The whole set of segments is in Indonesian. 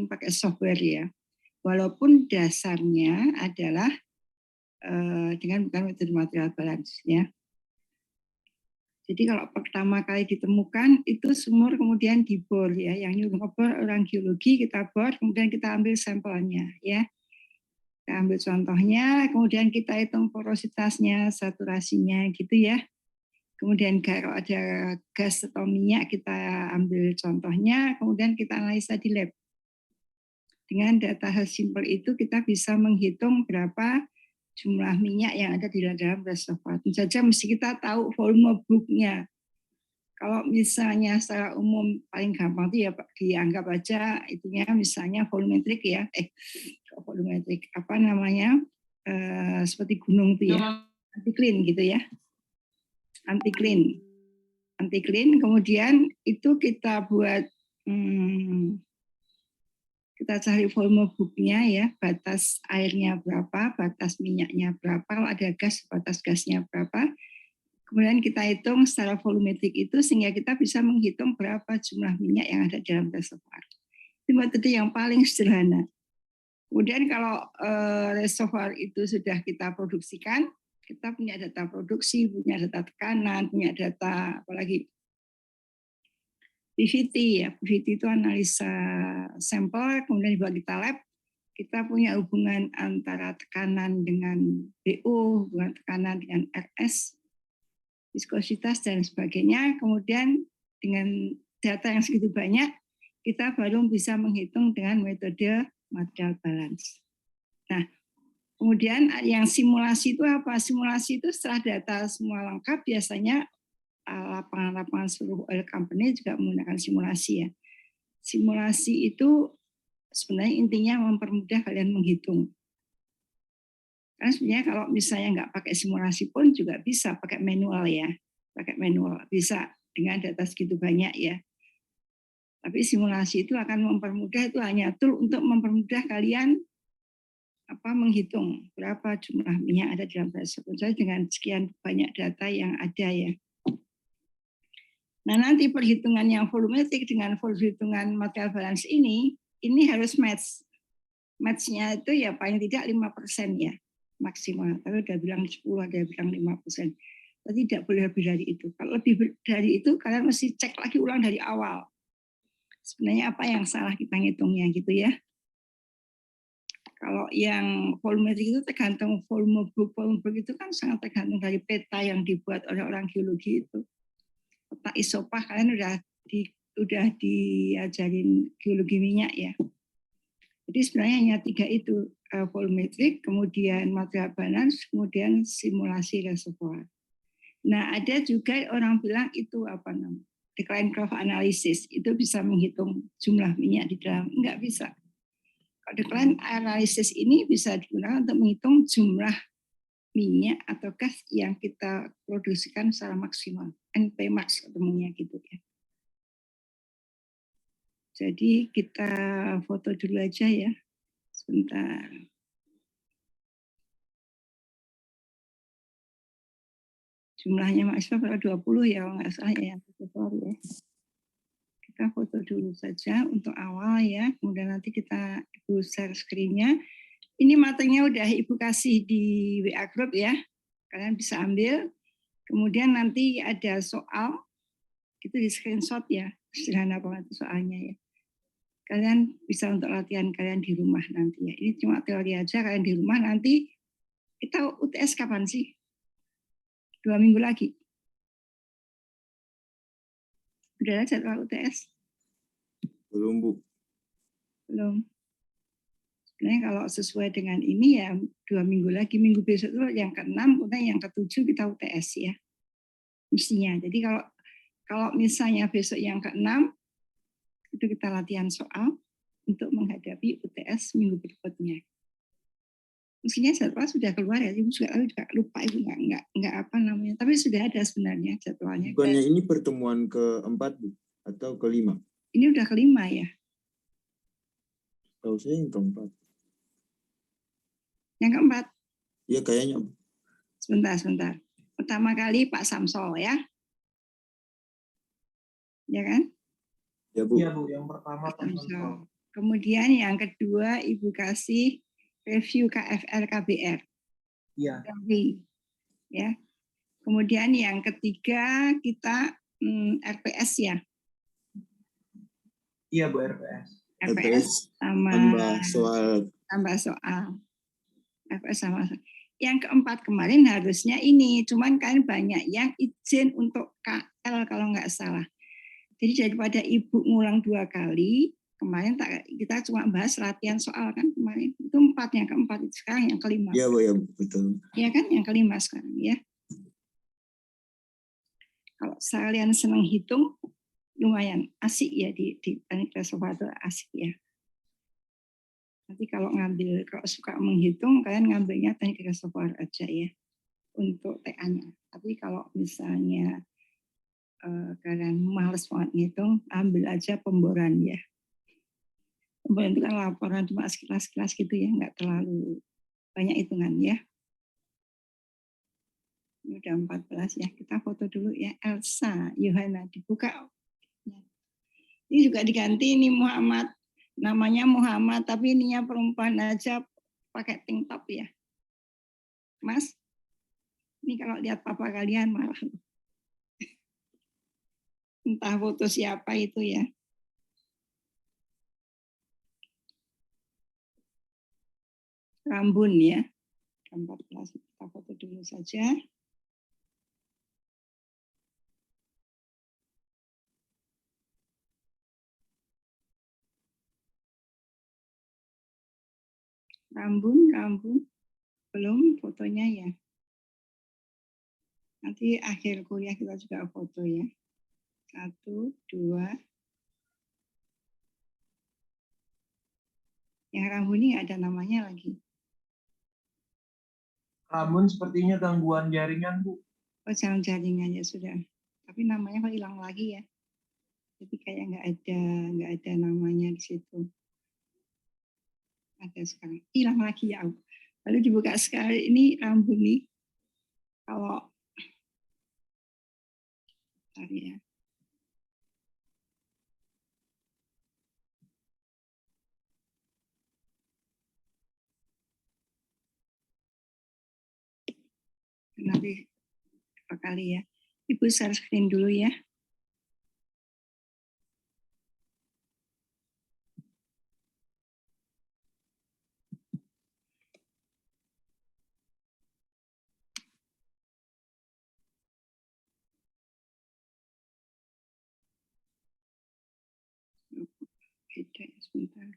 meskipun pakai software ya. Walaupun dasarnya adalah dengan bukan metode material balance ya. Jadi kalau pertama kali ditemukan itu sumur kemudian dibor ya, yang nyuruh ngebor orang geologi, kita bor, kemudian kita ambil sampelnya ya. Kita ambil contohnya, kemudian kita hitung porositasnya, saturasinya gitu ya. Kemudian kalau ada gas atau minyak kita ambil contohnya, kemudian kita analisa di lab. Dengan data hal simple itu kita bisa menghitung berapa jumlah minyak yang ada di dalam reservoir. Tentu saja mesti kita tahu volume booknya. Kalau misalnya secara umum paling gampang itu ya dianggap aja itunya misalnya volumetrik ya, volumetrik apa namanya seperti gunung itu ya, anti-clean gitu ya, anti-clean. Kemudian itu kita buat kita cari volume booknya ya, batas airnya berapa, batas minyaknya berapa, kalau ada gas, batas gasnya berapa. Kemudian kita hitung secara volumetrik itu sehingga kita bisa menghitung berapa jumlah minyak yang ada dalam reservoir. Itu metode yang paling sederhana. Kemudian kalau reservoir itu sudah kita produksikan, kita punya data produksi, punya data tekanan, punya data apalagi PVT ya, PVT itu analisa sampel, kemudian dibawa kita lab, kita punya hubungan antara tekanan dengan BO, hubungan tekanan dengan RS, viskositas dan sebagainya. Kemudian dengan data yang segitu banyak, kita baru bisa menghitung dengan metode material balance. Nah, kemudian yang simulasi itu apa? Simulasi itu setelah data semua lengkap, biasanya lapangan-lapangan seluruh oil company juga menggunakan simulasi ya. Simulasi itu sebenarnya intinya mempermudah kalian menghitung. Karena sebenarnya kalau misalnya nggak pakai simulasi pun juga bisa pakai manual ya. Pakai manual bisa dengan data segitu banyak ya. Tapi simulasi itu akan mempermudah, itu hanya tool untuk mempermudah kalian menghitung berapa jumlah minyak ada dalam reservoir dengan sekian banyak data yang ada ya. Nah nanti perhitungan yang volumetik dengan perhitungan material balance ini harus match. Match-nya itu ya paling tidak 5% ya maksimal. Tapi udah bilang 10, ada yang bilang 5%. Tapi tidak boleh lebih dari itu. Kalau lebih dari itu kalian mesti cek lagi ulang dari awal. Sebenarnya apa yang salah kita ngitungnya gitu ya. Kalau yang volumetik itu tergantung volume book itu kan sangat tergantung dari peta yang dibuat oleh orang geologi itu. Peta isopah kalian udah diajarin geologi minyak ya. Jadi sebenarnya hanya 3 itu, volumetrik, kemudian material balance, kemudian simulasi reservoir. Nah ada juga orang bilang itu decline curve analysis, itu bisa menghitung jumlah minyak di dalam, enggak bisa. Kalau decline analysis ini bisa digunakan untuk menghitung jumlah minyak atau gas yang kita produksikan secara maksimal, NP max ketemunya gitu ya. Jadi kita foto dulu aja ya, sebentar. Jumlahnya mahasiswa pada 20 ya, nggak salah ya. Kita foto dulu saja untuk awal ya, kemudian nanti kita Ibu share screen-nya. Ini materinya udah Ibu kasih di WA group ya, kalian bisa ambil. Kemudian nanti ada soal, itu di screenshot ya, sederhana banget soalnya ya. Kalian bisa untuk latihan kalian di rumah nanti ya. Ini cuma teori aja, kalian di rumah nanti. Kita UTS kapan sih? 2 minggu lagi. Udah ada jadwal UTS? Belum, Bu. Belum. Sebenarnya kalau sesuai dengan ini ya 2 minggu lagi, minggu besok itu yang ke-6, kemudian yang ke-7 kita UTS ya. Mestinya. Jadi kalau misalnya besok yang ke-6, itu kita latihan soal untuk menghadapi UTS minggu berikutnya. Mestinya jadwal sudah keluar ya, Ibu juga lupa Ibu nggak apa namanya, tapi sudah ada sebenarnya jadwalnya. Bukannya ini pertemuan ke-4 Bu atau ke-5? Ini udah ke-5 ya. Tahu saya yang ke-4. Yang ke-4? Iya kayaknya. Sebentar. Pertama kali Pak Samsul ya. Ya kan? Ya Bu. Iya Bu, yang pertama Pak Samsul. Kemudian yang kedua Ibu kasih review KFR KBR. Iya. Ya. Kemudian yang ketiga kita RPS ya. Iya Bu, RPS. RPS sama tambah soal. RPS sama. Yang keempat kemarin harusnya ini, cuman kan banyak yang izin untuk KL kalau nggak salah. Jadi daripada Ibu ngulang 2 kali, kemarin kita cuma bahas latihan soal kan kemarin. Itu 4, yang keempat itu sekarang yang kelima. Iya Bu, ya betul. Iya kan yang kelima sekarang ya. Kalau kalian senang hitung, lumayan asik ya di teknik filsafat itu asik ya. Nanti kalau suka menghitung, kalian ngambilnya teknik filsafat aja ya untuk TA-nya. Tapi kalau misalnya kalian males banget ngitung, ambil aja pemboran ya. Pemboran itu kan laporan cuma sekilas-sekilas gitu ya, nggak terlalu banyak hitungan ya. Ini udah 14 ya, kita foto dulu ya. Elsa, Yohana, dibuka. Ini juga diganti ini Muhammad, namanya Muhammad, tapi ininya perempuan aja pakai tank top ya. Mas, ini kalau lihat papa kalian malah. Entah foto siapa itu ya. Rambun ya. 14, kita foto dulu saja. Rambun, belum fotonya ya. Nanti akhir kuliah kita juga foto ya. 1, 2. Yang rambun ini ada namanya lagi. Rambun sepertinya gangguan jaringan Bu. Oh, jaringan ya sudah. Tapi namanya kok hilang lagi ya. Jadi kayak nggak ada namanya di situ. Ada sekarang. Hilang lagi ya. Lalu dibuka sekali ini rambun nih. Kalau ya. Nanti berapa kali ya. Ibu share screen dulu ya. Beda ya sebentar.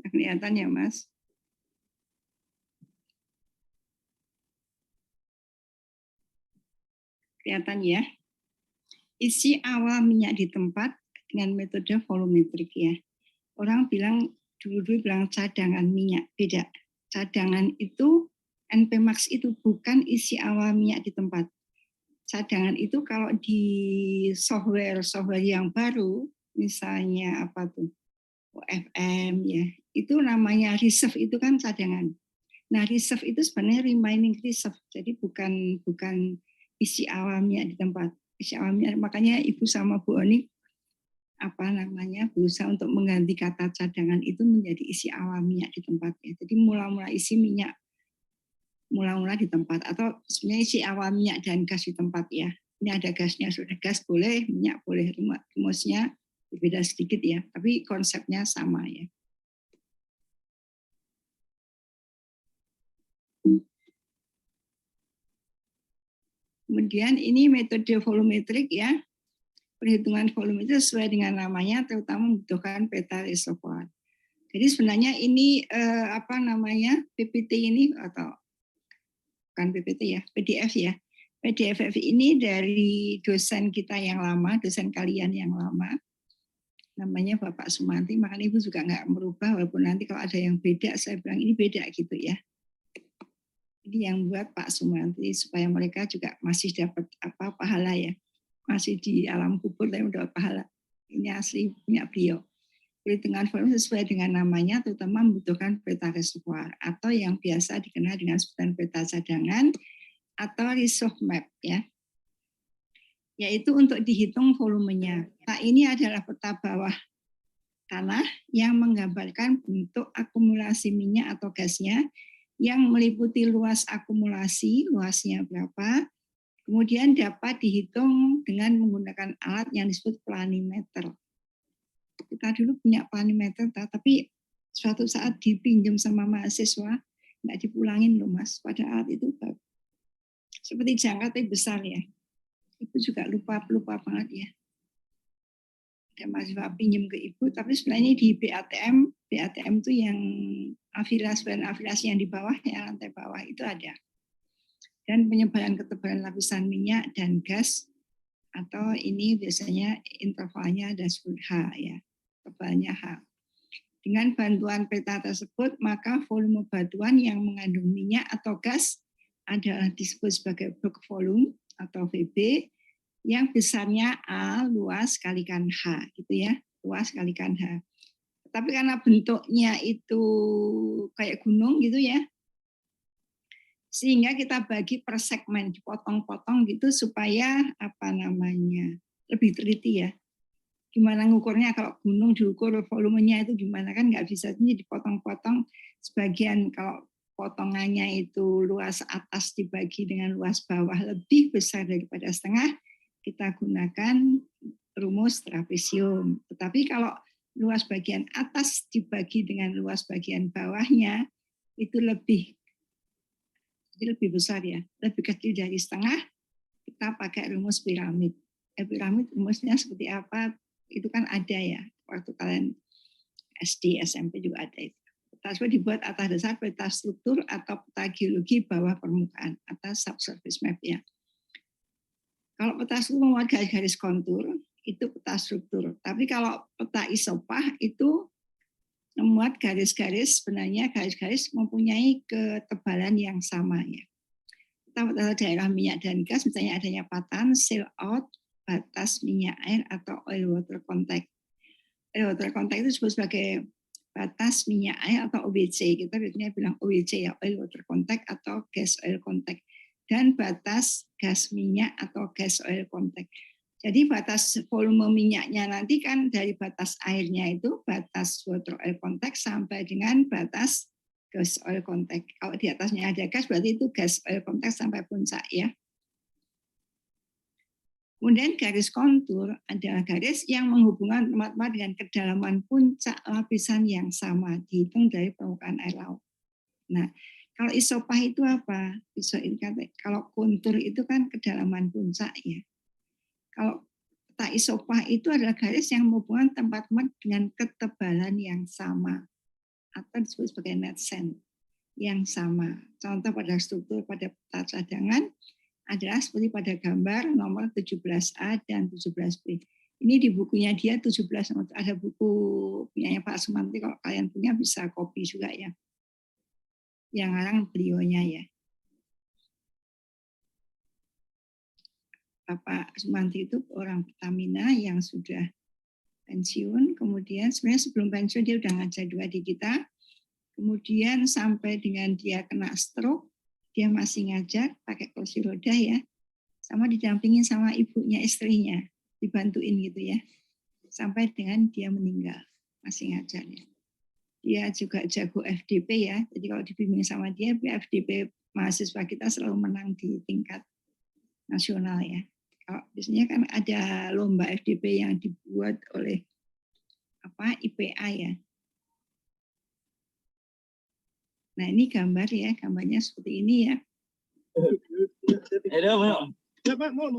Kelihatan ya Mas? Kelihatan ya? Isi awal minyak di tempat dengan metode volumetrik ya. Orang bilang dulu bilang cadangan minyak, beda. Cadangan itu NPmax itu bukan isi awal minyak di tempat. Cadangan itu kalau di software yang baru, misalnya apa tuh, OFM ya, itu namanya reserve itu kan cadangan. Nah reserve itu sebenarnya remaining reserve, jadi bukan isi awal minyak di tempat. Isi awal minyak, makanya Ibu sama Bu Oni berusaha untuk mengganti kata cadangan itu menjadi isi awal minyak di tempat ya. Jadi mula-mula isi minyak mula-mula di tempat, atau sebenarnya isi awal minyak dan gas di tempat ya. Ini ada gasnya, sudah gas boleh, minyak boleh, rumusnya berbeda sedikit ya, tapi konsepnya sama ya. Kemudian ini metode volumetrik ya. Perhitungan volume itu sesuai dengan namanya, terutama membutuhkan peta reservoir. Jadi sebenarnya ini PPT ini atau bukan PPT ya, PDF ya. PDF ini dari dosen kita yang lama, dosen kalian yang lama, namanya Bapak Sumanti. Makanya Ibu juga nggak merubah, walaupun nanti kalau ada yang beda, saya bilang ini beda gitu ya. Ini yang buat Pak Sumanti supaya mereka juga masih dapat pahala ya. Masih di alam kubur tapi udah pahala. Ini asli punya beliau. Perhitungan volume sesuai dengan namanya, terutama membutuhkan peta reservoir atau yang biasa dikenal dengan sebutan peta cadangan atau reserve map ya. Yaitu untuk dihitung volumenya. Nah, ini adalah peta bawah tanah yang menggambarkan bentuk akumulasi minyak atau gasnya yang meliputi luas akumulasi, luasnya berapa, kemudian dapat dihitung dengan menggunakan alat yang disebut planimeter. Kita dulu punya planimeter, tapi suatu saat dipinjam sama mahasiswa, nggak dipulangin loh Mas, pada alat itu seperti jangka tapi besar ya. Ibu juga lupa banget ya. Ada mahasiswa pinjam ke Ibu, tapi sebenarnya di BATM itu yang afiliasi yang di bawah, ya lantai bawah itu ada. Dan penyebaran ketebalan lapisan minyak dan gas, atau ini biasanya intervalnya ada disebut H ya. Tebalnya H. Dengan bantuan peta tersebut, maka volume batuan yang mengandung minyak atau gas adalah disebut sebagai bulk volume atau VB, yang besarnya A luas kalikan H, gitu ya, luas kalikan H. Tapi karena bentuknya itu kayak gunung gitu ya, sehingga kita bagi per segmen, dipotong-potong gitu supaya lebih teliti ya. Gimana ngukurnya, kalau gunung diukur volumenya itu gimana, kan nggak bisa, ini dipotong-potong sebagian, kalau potongannya itu luas atas dibagi dengan luas bawah lebih besar daripada setengah, kita gunakan rumus trapesium. Tetapi kalau luas bagian atas dibagi dengan luas bagian bawahnya itu lebih besar ya, lebih kecil dari setengah, kita pakai rumus piramid. Piramid rumusnya seperti apa? Itu kan ada ya, waktu kalian SD, SMP juga ada itu. Peta tersebut dibuat atas dasar peta struktur atau peta geologi bawah permukaan atas subsurface map ya. Kalau peta struktur memuat garis-garis kontur, itu peta struktur. Tapi kalau peta isopah itu memuat garis-garis, sebenarnya garis-garis mempunyai ketebalan yang sama ya. Peta daerah minyak dan gas, misalnya adanya patahan, seal out, batas minyak air atau oil water contact. Oil water contact itu disebut sebagai batas minyak air atau OWC. Kita biasanya bilang OWC ya, oil water contact atau gas oil contact. Dan batas gas minyak atau gas oil contact. Jadi batas volume minyaknya nanti kan dari batas airnya itu batas water oil contact sampai dengan batas gas oil contact. Kalau di atasnya ada gas berarti itu gas oil contact sampai puncak ya. Kemudian garis kontur adalah garis yang menghubungkan tempat-tempat dengan kedalaman puncak lapisan yang sama, dihitung dari permukaan air laut. Nah, kalau isopah itu apa? Kalau kontur itu kan kedalaman puncak ya. Kalau peta isopah itu adalah garis yang menghubungkan tempat-tempat dengan ketebalan yang sama, atau disebut sebagai net sand yang sama. Contoh pada struktur pada peta cadangan adalah seperti pada gambar nomor 17A dan 17B. Ini di bukunya dia 17, ada buku punyanya Pak Sumanti, kalau kalian punya bisa copy juga ya. Yang ngarang beliaunya ya. Bapak Sumanti itu orang Pertamina yang sudah pensiun, kemudian sebenarnya sebelum pensiun dia udah ngajar juga di kita, kemudian sampai dengan dia kena stroke, dia masih ngajar pakai kursi roda ya, sama didampingin sama ibunya, istrinya, dibantuin gitu ya, sampai dengan dia meninggal, masih ngajar ya. Dia juga jago FDP ya, jadi kalau dibimbing sama dia, FDP mahasiswa kita selalu menang di tingkat nasional ya. Kalau biasanya kan ada lomba FDP yang dibuat oleh IPA ya. Nah ini gambar ya, gambarnya seperti ini ya.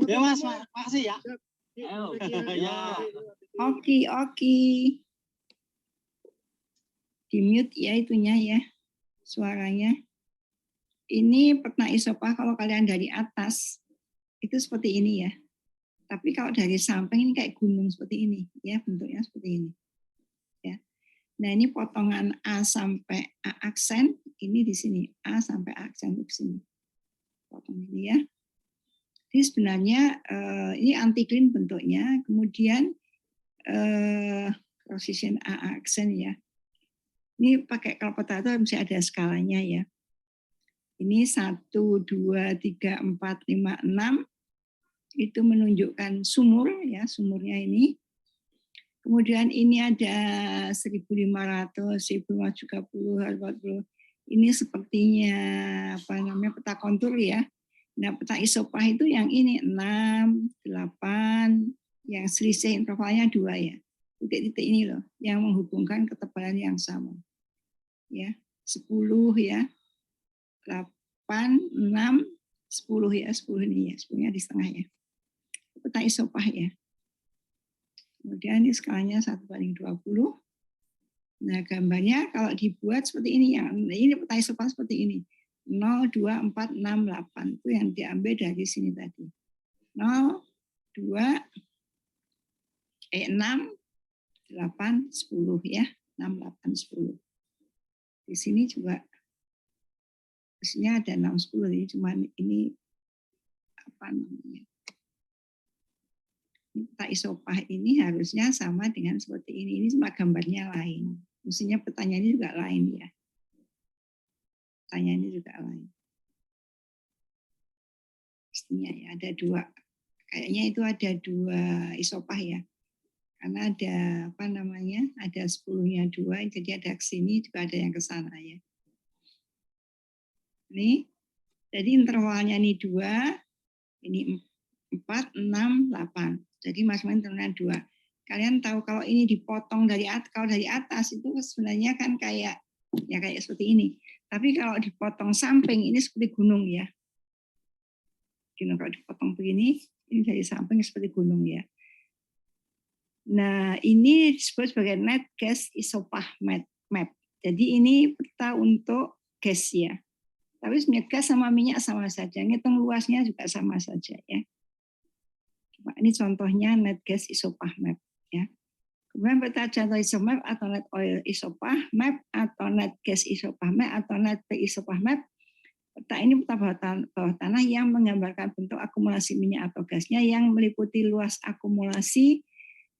Ya Mas, makasih ya. Oke. Di mute ya itunya ya, suaranya. Ini peta isopah kalau kalian dari atas itu seperti ini ya. Tapi kalau dari samping ini kayak gunung seperti ini ya, bentuknya seperti ini. Ya. Nah, ini potongan A sampai A aksen, ini di sini. A sampai A aksen di sini. Potong ini ya. Jadi sebenarnya ini anti clean bentuknya. Kemudian precision A aksen ya. Ini pakai kalkulator mesti ada skalanya ya. Ini 1, 2, 3, 4, 5, 6 itu menunjukkan sumur ya, sumurnya ini. Kemudian ini ada 1.500, 1.530, 40. Ini sepertinya apa namanya peta kontur ya. Nah, peta isopah itu yang ini 6, 8, yang selisih intervalnya 2 ya. Titik-titik ini loh yang menghubungkan ketebalan yang sama. Ya, 10 ya. 8, 6, 10 ya, 10 ini ya, 10-nya di setengah ya. Peta isopah ya. Kemudian ini skalanya 1/20. Nah, gambarnya kalau dibuat seperti ini, yang ini peta isopah seperti ini. 0, 2, 4, 6, 8. Itu yang diambil dari sini tadi. 0, 2, 6, 8, 10 ya. 6, 8, 10. Di sini juga ada 6, 10. Jadi cuma ini apa namanya? Peta isopah ini harusnya sama dengan seperti ini. Ini cuma gambarnya lain. Mestinya petanya ini juga lain ya. Petanya ini juga lain. Mestinya ya ada 2. Kayaknya itu ada 2 isopah ya. Karena ada apa namanya? Ada 10-nya 2, jadi ada ke sini juga ada yang ke sana ya. Ini jadi intervalnya ini 2, ini 4, 6, 8. Jadi masing-masing intervalnya 2. Kalian tahu kalau ini dipotong dari atas, kalau dari atas itu sebenarnya kan kayak seperti ini. Tapi kalau dipotong samping ini seperti gunung ya. Gini, kalau dipotong begini, ini dari samping seperti gunung ya. Nah, ini disebut sebagai net gas isopah map. Jadi ini peta untuk gas ya. Tapi sebenarnya gas sama minyak sama saja. Ngitung luasnya juga sama saja ya. Ini contohnya net gas isopah map ya. Kemudian peta contoh isomap atau net oil isopah map atau net gas isopah map atau net P isopah map. Peta ini peta bawah tanah yang menggambarkan bentuk akumulasi minyak atau gasnya yang meliputi luas akumulasi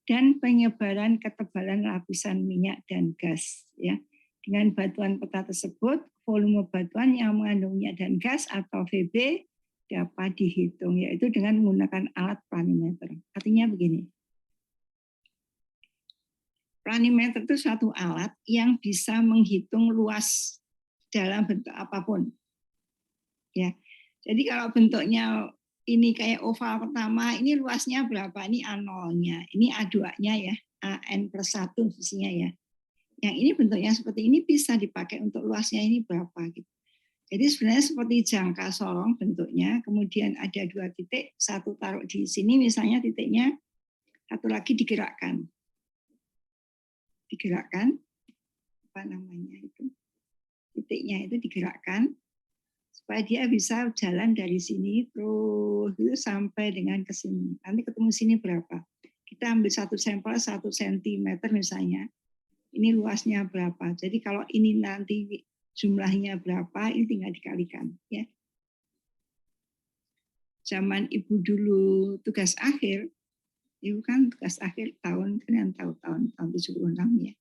dan penyebaran ketebalan lapisan minyak dan gas ya. Dengan batuan peta tersebut, volume batuan yang mengandung minyak dan gas atau VB dapat dihitung, yaitu dengan menggunakan alat planimeter. Artinya begini, planimeter itu suatu alat yang bisa menghitung luas dalam bentuk apapun. Ya, jadi kalau bentuknya ini kayak oval pertama, ini luasnya berapa? Ini A0-nya, ini A2-nya ya, AN+1 fungsinya ya. Yang ini bentuknya seperti ini bisa dipakai untuk luasnya ini berapa gitu. Jadi sebenarnya seperti jangka sorong bentuknya, kemudian ada 2 titik, satu taruh di sini misalnya titiknya, satu lagi digerakkan. Digerakkan, apa namanya itu, titiknya itu digerakkan, supaya dia bisa jalan dari sini terus itu sampai dengan ke sini. Nanti ketemu sini berapa? Kita ambil satu sampel 1 cm misalnya, ini luasnya berapa. Jadi kalau ini nanti jumlahnya berapa, ini tinggal dikalikan ya. Zaman Ibu dulu tugas akhir, Ibu kan tugas akhir tahun 76 ya.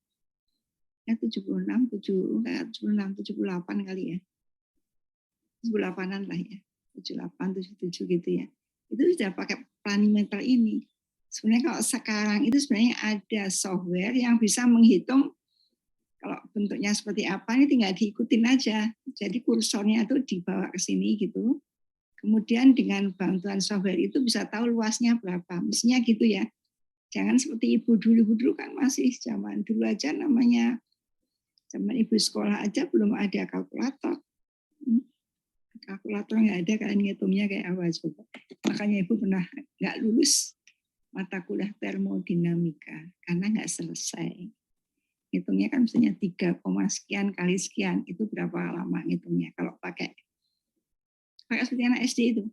Ya 76, 78 kali ya. 78-an lah ya. 78, 77 gitu ya. Itu sudah pakai planimeter ini. Sebenarnya kalau sekarang itu sebenarnya ada software yang bisa menghitung kalau bentuknya seperti apa, ini tinggal diikutin aja. Jadi kursornya itu dibawa ke sini gitu. Kemudian dengan bantuan software itu bisa tahu luasnya berapa. Mestinya gitu ya. Jangan seperti ibu dulu kan masih zaman dulu aja namanya, zaman ibu sekolah aja belum ada kalkulator. Kalkulator nggak ada, kalian ngitungnya kayak apa coba. Makanya ibu pernah nggak lulus mata kuliah termodinamika karena nggak selesai. Ngitungnya kan misalnya 3, sekian kali sekian, itu berapa lama ngitungnya. Kalau pakai seperti anak SD itu.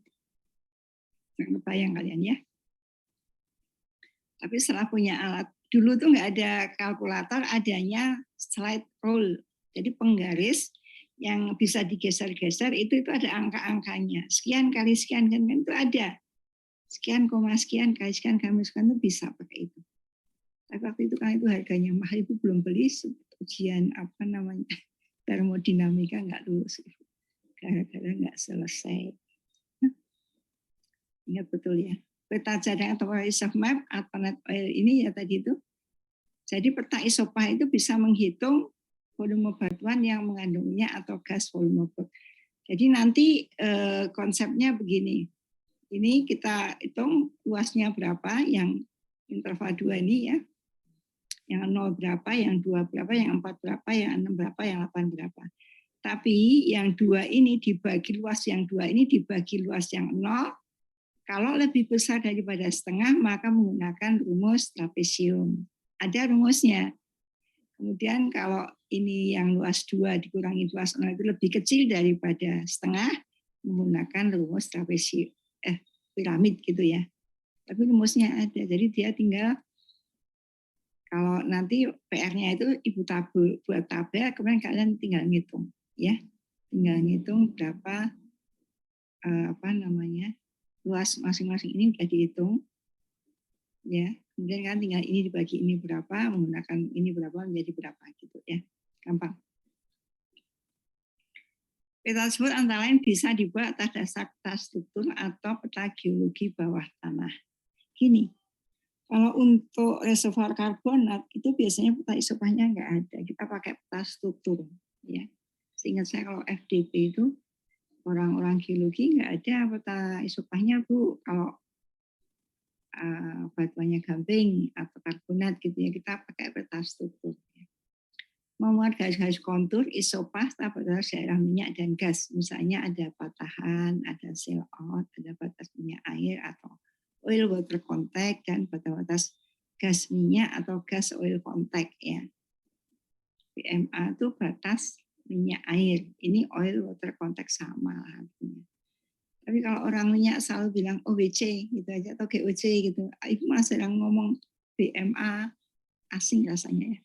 Nggak kebayang kalian ya. Tapi setelah punya alat, dulu tuh nggak ada kalkulator, adanya slide rule. Jadi penggaris yang bisa digeser-geser itu ada angka-angkanya. Sekian kali sekian kan itu ada. Sekian koma sekian kali sekian kali sekian itu bisa pakai itu. Tapi waktu itu kan itu harganya mahal, Ibu belum beli, ujian apa namanya termodinamika nggak lulus, gara-gara nggak selesai. Ingat betul ya. Peta cadangan atau reserve map atau net oil ini ya tadi itu. Jadi peta isopah itu bisa menghitung volume batuan yang mengandung minyak atau gas volume bor. Jadi nanti konsepnya begini. Ini kita hitung luasnya berapa, yang interval 2 ini ya. Yang 0 berapa, yang 2 berapa, yang 4 berapa, yang 6 berapa, yang 8 berapa. Tapi yang 2 ini dibagi luas, yang 2 ini dibagi luas yang 0. Kalau lebih besar daripada setengah, maka menggunakan rumus trapesium. Ada rumusnya. Kemudian kalau ini yang luas 2 dikurangi luas 0 itu lebih kecil daripada setengah, menggunakan rumus trapesium, piramid gitu ya. Tapi rumusnya ada, jadi dia tinggal, kalau nanti PR-nya itu Ibu buat tabel, kemudian kalian tinggal ngitung. Ya, tinggal ngitung berapa luas masing-masing ini sudah dihitung, ya. Kemudian kan tinggal ini dibagi ini berapa, menggunakan ini berapa menjadi berapa gitu ya, gampang. Peta tersebut antara lain bisa dibuat atas dasar peta struktur atau peta geologi bawah tanah. Gini, kalau untuk reservoir karbonat itu biasanya peta isopahnya nggak ada, kita pakai peta struktur, ya. Seingat saya kalau FDP itu orang-orang geologi nggak ada peta isopahnya Bu. Kalau batuannya gamping atau karbonat gitu ya, kita pakai peta struktur. Memuat garis-garis kontur isopah pada daerah minyak dan gas. Misalnya ada patahan, ada seal out, ada batas minyak air atau oil water contact, dan batas gas minyak atau gas oil contact ya. PMA itu batas minyak air. Ini oil water contact sama artinya. Tapi kalau orang minyak selalu bilang OWC gitu aja atau GOC gitu. Ibu malah sedang ngomong BMA, asing rasanya ya.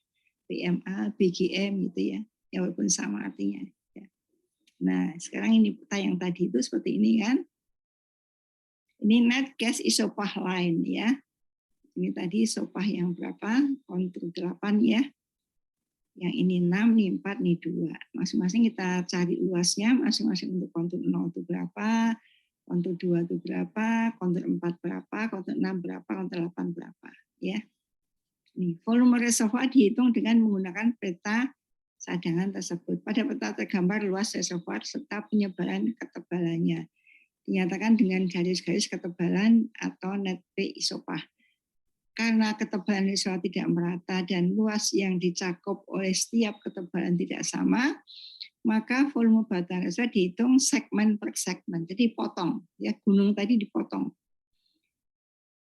BMA, BGM gitu ya. Ya walaupun sama artinya. Ya. Nah, sekarang ini peta yang tadi itu seperti ini kan. Ini net gas isopah line ya. Ini tadi isopah yang berapa? Kontur 8 ya. Yang ini 6, ini 4, ini 2. Masing-masing kita cari luasnya, masing-masing untuk kontur 0 itu berapa, kontur 2 itu berapa, kontur 4 berapa, kontur 6 berapa, kontur 8 berapa. Ya. Nih, volume reservoir dihitung dengan menggunakan peta cadangan tersebut. Pada peta tergambar luas reservoir serta penyebaran ketebalannya. Dinyatakan dengan garis-garis ketebalan atau net P isopah. Karena ketebalan reservoir tidak merata dan luas yang dicakup oleh setiap ketebalan tidak sama, maka volume batuan reservoir dihitung segmen per segmen. Jadi potong, ya, gunung tadi dipotong.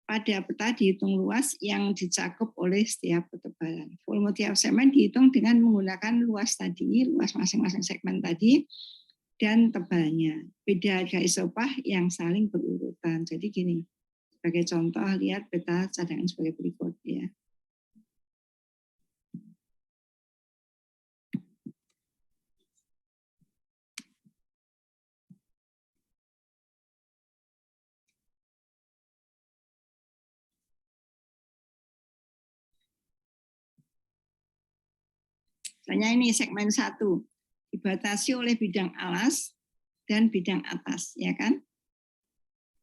Pada peta dihitung luas yang dicakup oleh setiap ketebalan. Volume tiap segmen dihitung dengan menggunakan luas tadi, luas masing-masing segmen tadi, dan tebalnya. Beda harga isopah yang saling berurutan. Jadi gini, sebagai contoh lihat peta cadangan sebagai berikut ya. Misalnya ini segmen 1 dibatasi oleh bidang alas dan bidang atas, ya kan?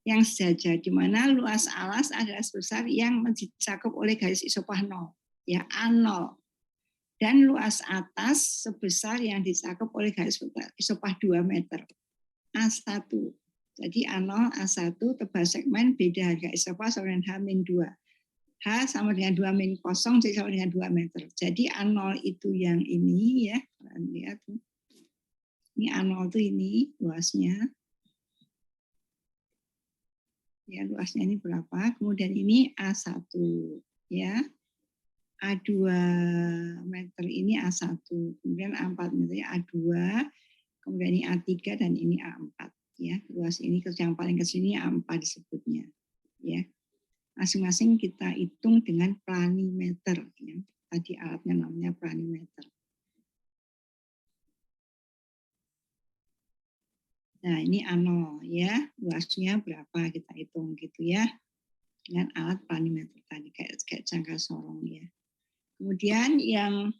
Yang sejajar, di mana luas alas adalah sebesar yang dicakup oleh garis isopah 0, ya A0. Dan luas atas sebesar yang dicakup oleh garis isopah 2 meter, A1. Jadi A0, A1, tebal segmen, beda harga isopah sama dengan H-2. H sama dengan 2 min kosong, jadi sama dengan 2 meter. Jadi A0 itu yang ini ya, kalian lihat. Ini A0 itu ini luasnya. Ya, luasnya ini berapa? Kemudian ini A1 ya. A2 meter ini A1, kemudian A4 meter A2, kemudian ini A3 dan ini A4 ya. Luas ini yang paling ke sini A4 disebutnya ya. Masing-masing kita hitung dengan planimeter ya. Tadi alatnya namanya planimeter. Nah, ini A0 ya, luasnya berapa kita hitung gitu ya. dengan alat planimeter tadi kayak jangka sorong ya. Kemudian yang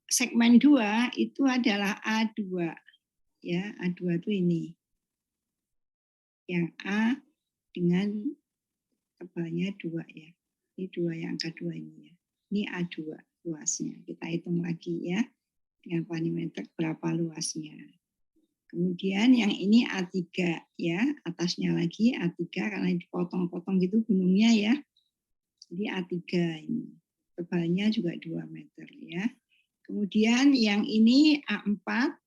segmen 2 itu adalah A2 ya. A2 itu ini. Yang A dengan tebalnya 2 ya. Ini 2 yang angka 2 ini ya. Ini A2 luasnya. Kita hitung lagi ya. Dengan planimeter berapa luasnya. Kemudian yang ini A3 ya, atasnya lagi A3 karena dipotong-potong gitu gunungnya ya. Jadi A3 ini. Tebalnya juga 2 meter ya. Kemudian yang ini A4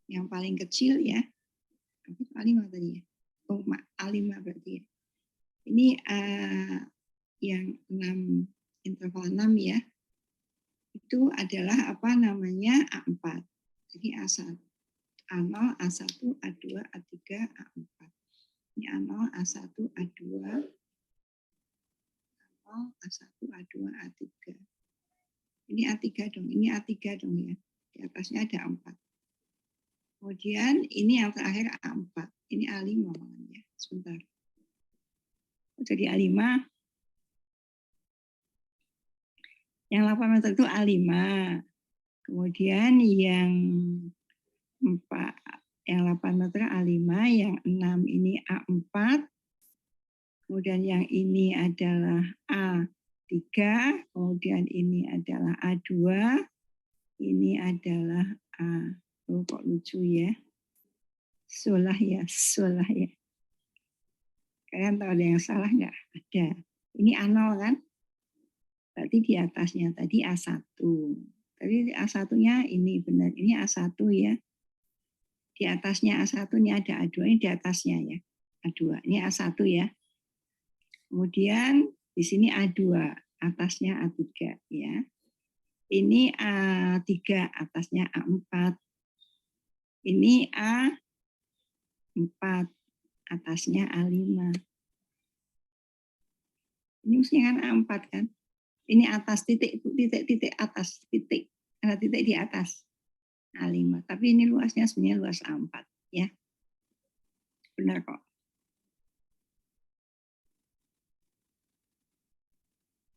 yang paling kecil ya. A5 tadi ya. Oh, A5 berarti ya. Ini yang 6 interval 6 ya. Itu adalah apa namanya A4. Jadi A1. A0, A1, A2, A3, A4. Ini A0, A1, A2, A0, A1, A2, A3. Ini A3 dong, ini A3 dong ya. Di atasnya ada 4. Kemudian ini yang terakhir A4. Ini A5 ya. Sebentar. Jadi A5. Yang 8 meter itu A5. Kemudian yang 8 meter A5, yang 6 ini A4, kemudian yang ini adalah A3, kemudian ini adalah A2, ini adalah A. Oh, kok lucu ya. Sulah ya. Kalian tahu ada yang salah nggak? Ada. Ini A0 kan? Berarti di atasnya tadi A1. Tadi A1-nya ini benar, ini A1 ya. Di atasnya A1 ini ada A2, ini di atasnya ya. A2, ini A1 ya. Kemudian di sini A2, atasnya A3 ya. Ini A3, atasnya A4. Ini A4, atasnya A5. Ini mestinya kan A4 kan. Ini atas titik atas titik. Ada titik di atas. A5. Tapi ini luasnya sebenarnya luas A4 ya. Benar kok.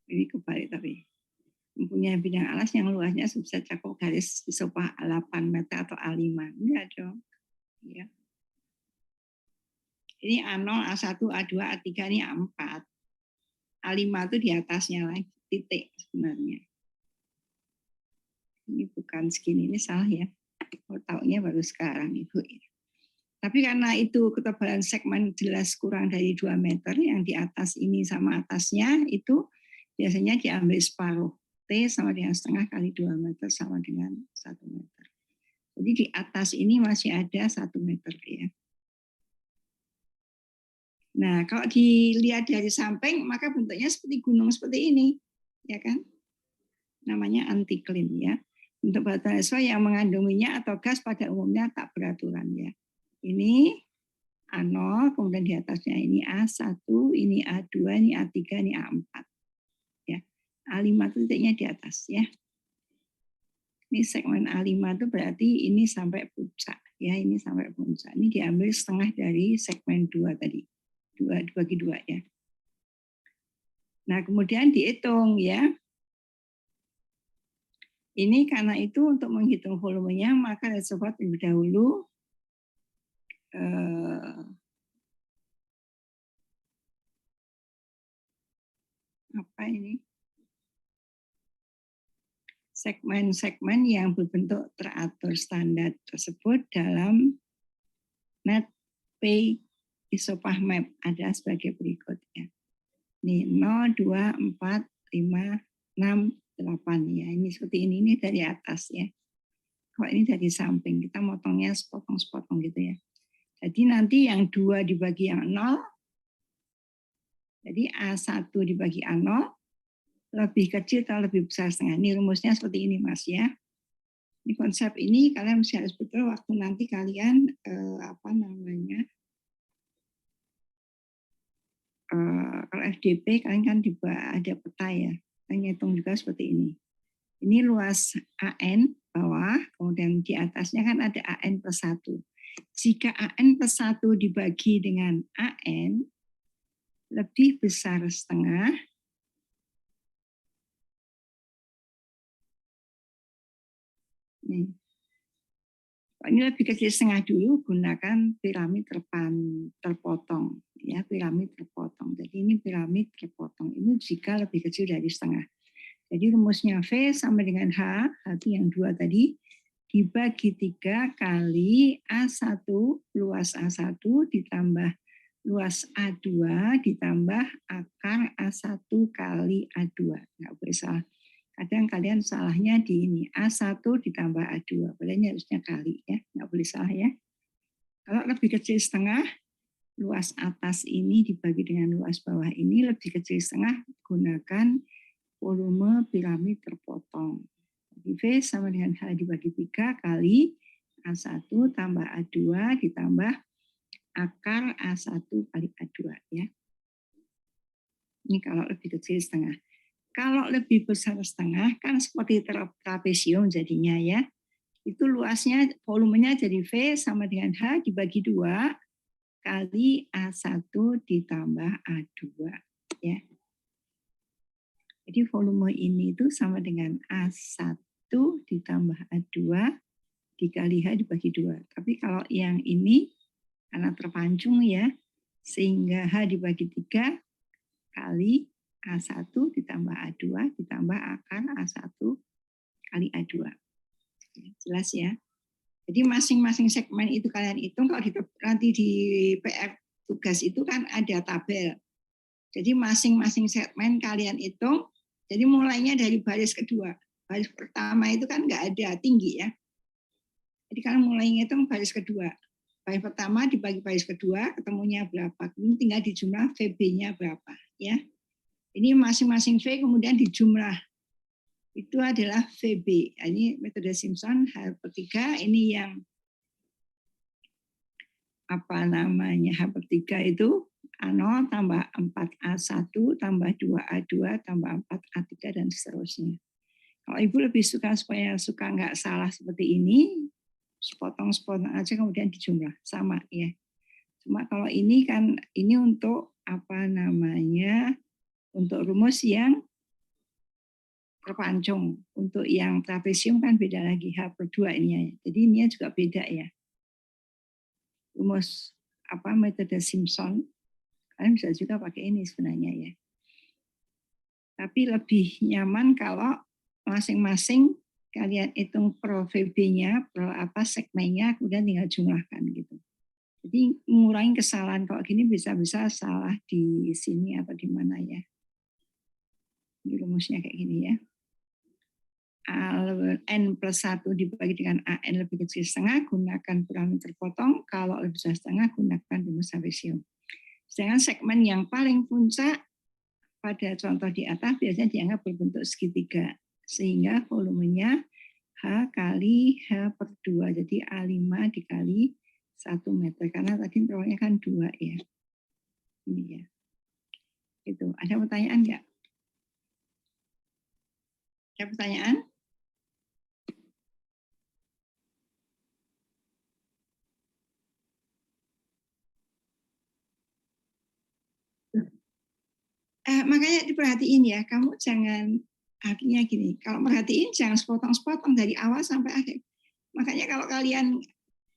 Ini kebalik tapi. Mempunyai bidang alas yang luasnya bisa cakup garis isopah 8 meter atau A5. Enggak dong. Ya. Ini A0, A1, A2, A3, ini A4. A5 itu di atasnya lagi, titik sebenarnya. Ini bukan segini, ini salah ya. Oh, taunya baru sekarang Ibu. Tapi karena itu ketebalan segmen jelas kurang dari 2 meter, yang di atas ini sama atasnya itu biasanya diambil separuh. T sama dengan setengah kali 2 meter sama dengan 1 meter. Jadi di atas ini masih ada 1 meter ya. Nah, kalau dilihat dari samping, maka bentuknya seperti gunung seperti ini, ya kan? Namanya antiklin ya. Bentuk batuan esfa yang mengandung minyak atau gas pada umumnya tak beraturan ya. Ini A0, kemudian di atasnya ini A1, ini A2, ini A3, ini A4. Ya. A5 itu titiknya di atas ya. Ini segmen A5 itu berarti ini sampai puncak ya, ini sampai puncak. Ini diambil setengah dari segmen 2 tadi. 2 bagi 2 ya. Nah, kemudian dihitung ya. Ini karena itu untuk menghitung volumenya maka sobat lebih dahulu apa ini? Segmen-segmen yang berbentuk teratur standar tersebut dalam NetPay isopah map ada sebagai berikut ya. Ini 0, 2, 4, 5, 6, 8 ya. Ini seperti ini dari atas ya. Kalau ini dari samping, kita motongnya sepotong-sepotong gitu ya. Jadi nanti yang 2 dibagi yang 0, jadi A1 dibagi A0, lebih kecil atau lebih besar setengah. Ini rumusnya seperti ini Mas ya. Ini konsep ini kalian mesti harus betul waktu nanti kalian kalau FDP kalian kan ada peta ya. Kalian ngitung juga seperti ini. Ini luas AN bawah, kemudian di atasnya kan ada AN plus 1. Jika AN plus 1 dibagi dengan AN, lebih besar setengah nih. Ini lebih kecil setengah dulu, gunakan piramid terpotong. Ya, piramid terpotong. Jadi ini piramid terpotong. Ini jika lebih kecil dari setengah. Jadi rumusnya V sama dengan H itu yang 2 tadi, dibagi 3 kali A1 luas A1 ditambah luas A2 ditambah akar A1 kali A2. Nggak boleh salah. Kadang kalian salahnya di ini, A1 ditambah A2. Padahal harusnya kali, ya, nggak boleh salah ya. Kalau lebih kecil setengah, luas atas ini dibagi dengan luas bawah ini lebih kecil setengah, gunakan volume piramid terpotong. Jadi V sama dengan H dibagi 3 kali A1 tambah A2 ditambah akar A1 kali A2. Ya. Ini kalau lebih kecil setengah. Kalau lebih besar setengah, kan seperti trapesium jadinya ya. Itu luasnya, volumenya jadi V sama dengan H dibagi 2 kali A1 ditambah A2. Ya. Jadi volume ini itu sama dengan A1 ditambah A2 dikali H dibagi 2. Tapi kalau yang ini, karena terpancung ya, sehingga H dibagi 3 kali A1 ditambah A2 ditambah akar A1 kali A2. Jelas ya? Jadi masing-masing segmen itu kalian hitung, kalau nanti di PR tugas itu kan ada tabel. Jadi masing-masing segmen kalian hitung, jadi mulainya dari baris kedua. Baris pertama itu kan nggak ada tinggi ya. Jadi kalian mulai ngitung baris kedua. Baris pertama dibagi baris kedua, ketemunya berapa. Kemudian tinggal dijumlah VB-nya berapa. Ya. Ini masing-masing V kemudian dijumlah. Itu adalah VB. Ini metode Simpson H/3. Ini yang apa namanya H/3 itu A0 tambah 4A1 tambah 2A2 tambah 4A3 dan seterusnya. Kalau Ibu lebih suka supaya nggak salah seperti ini, sepotong-sepotong aja kemudian dijumlah. Sama ya. Cuma kalau ini kan, ini untuk apa namanya, untuk rumus yang terpancung. Untuk yang trapesium kan beda lagi, H/2 ini ya. Jadi ini juga beda ya. Rumus apa metode Simpson, kalian bisa juga pakai ini sebenarnya ya. Tapi lebih nyaman kalau masing-masing kalian hitung per VB-nya, per apa segmennya, kemudian tinggal jumlahkan gitu. Jadi mengurangi kesalahan. Kalau gini bisa-bisa salah di sini atau di mana ya. Ini rumusnya kayak gini ya. N plus 1 dibagi dengan AN lebih kecil setengah, gunakan piramid terpotong. Kalau lebih besar setengah, gunakan rumus trapesium. Sedangkan segmen yang paling puncak pada contoh di atas biasanya dianggap berbentuk segitiga. Sehingga volumenya H kali H/2. Jadi A5 dikali 1 meter. Karena tadi intervalnya kan 2 ya. Ini ya. Itu. Ada pertanyaan nggak? Ada pertanyaan? Makanya diperhatiin ya, kamu jangan, artinya gini, kalau merhatiin jangan sepotong-sepotong dari awal sampai akhir. Makanya kalau kalian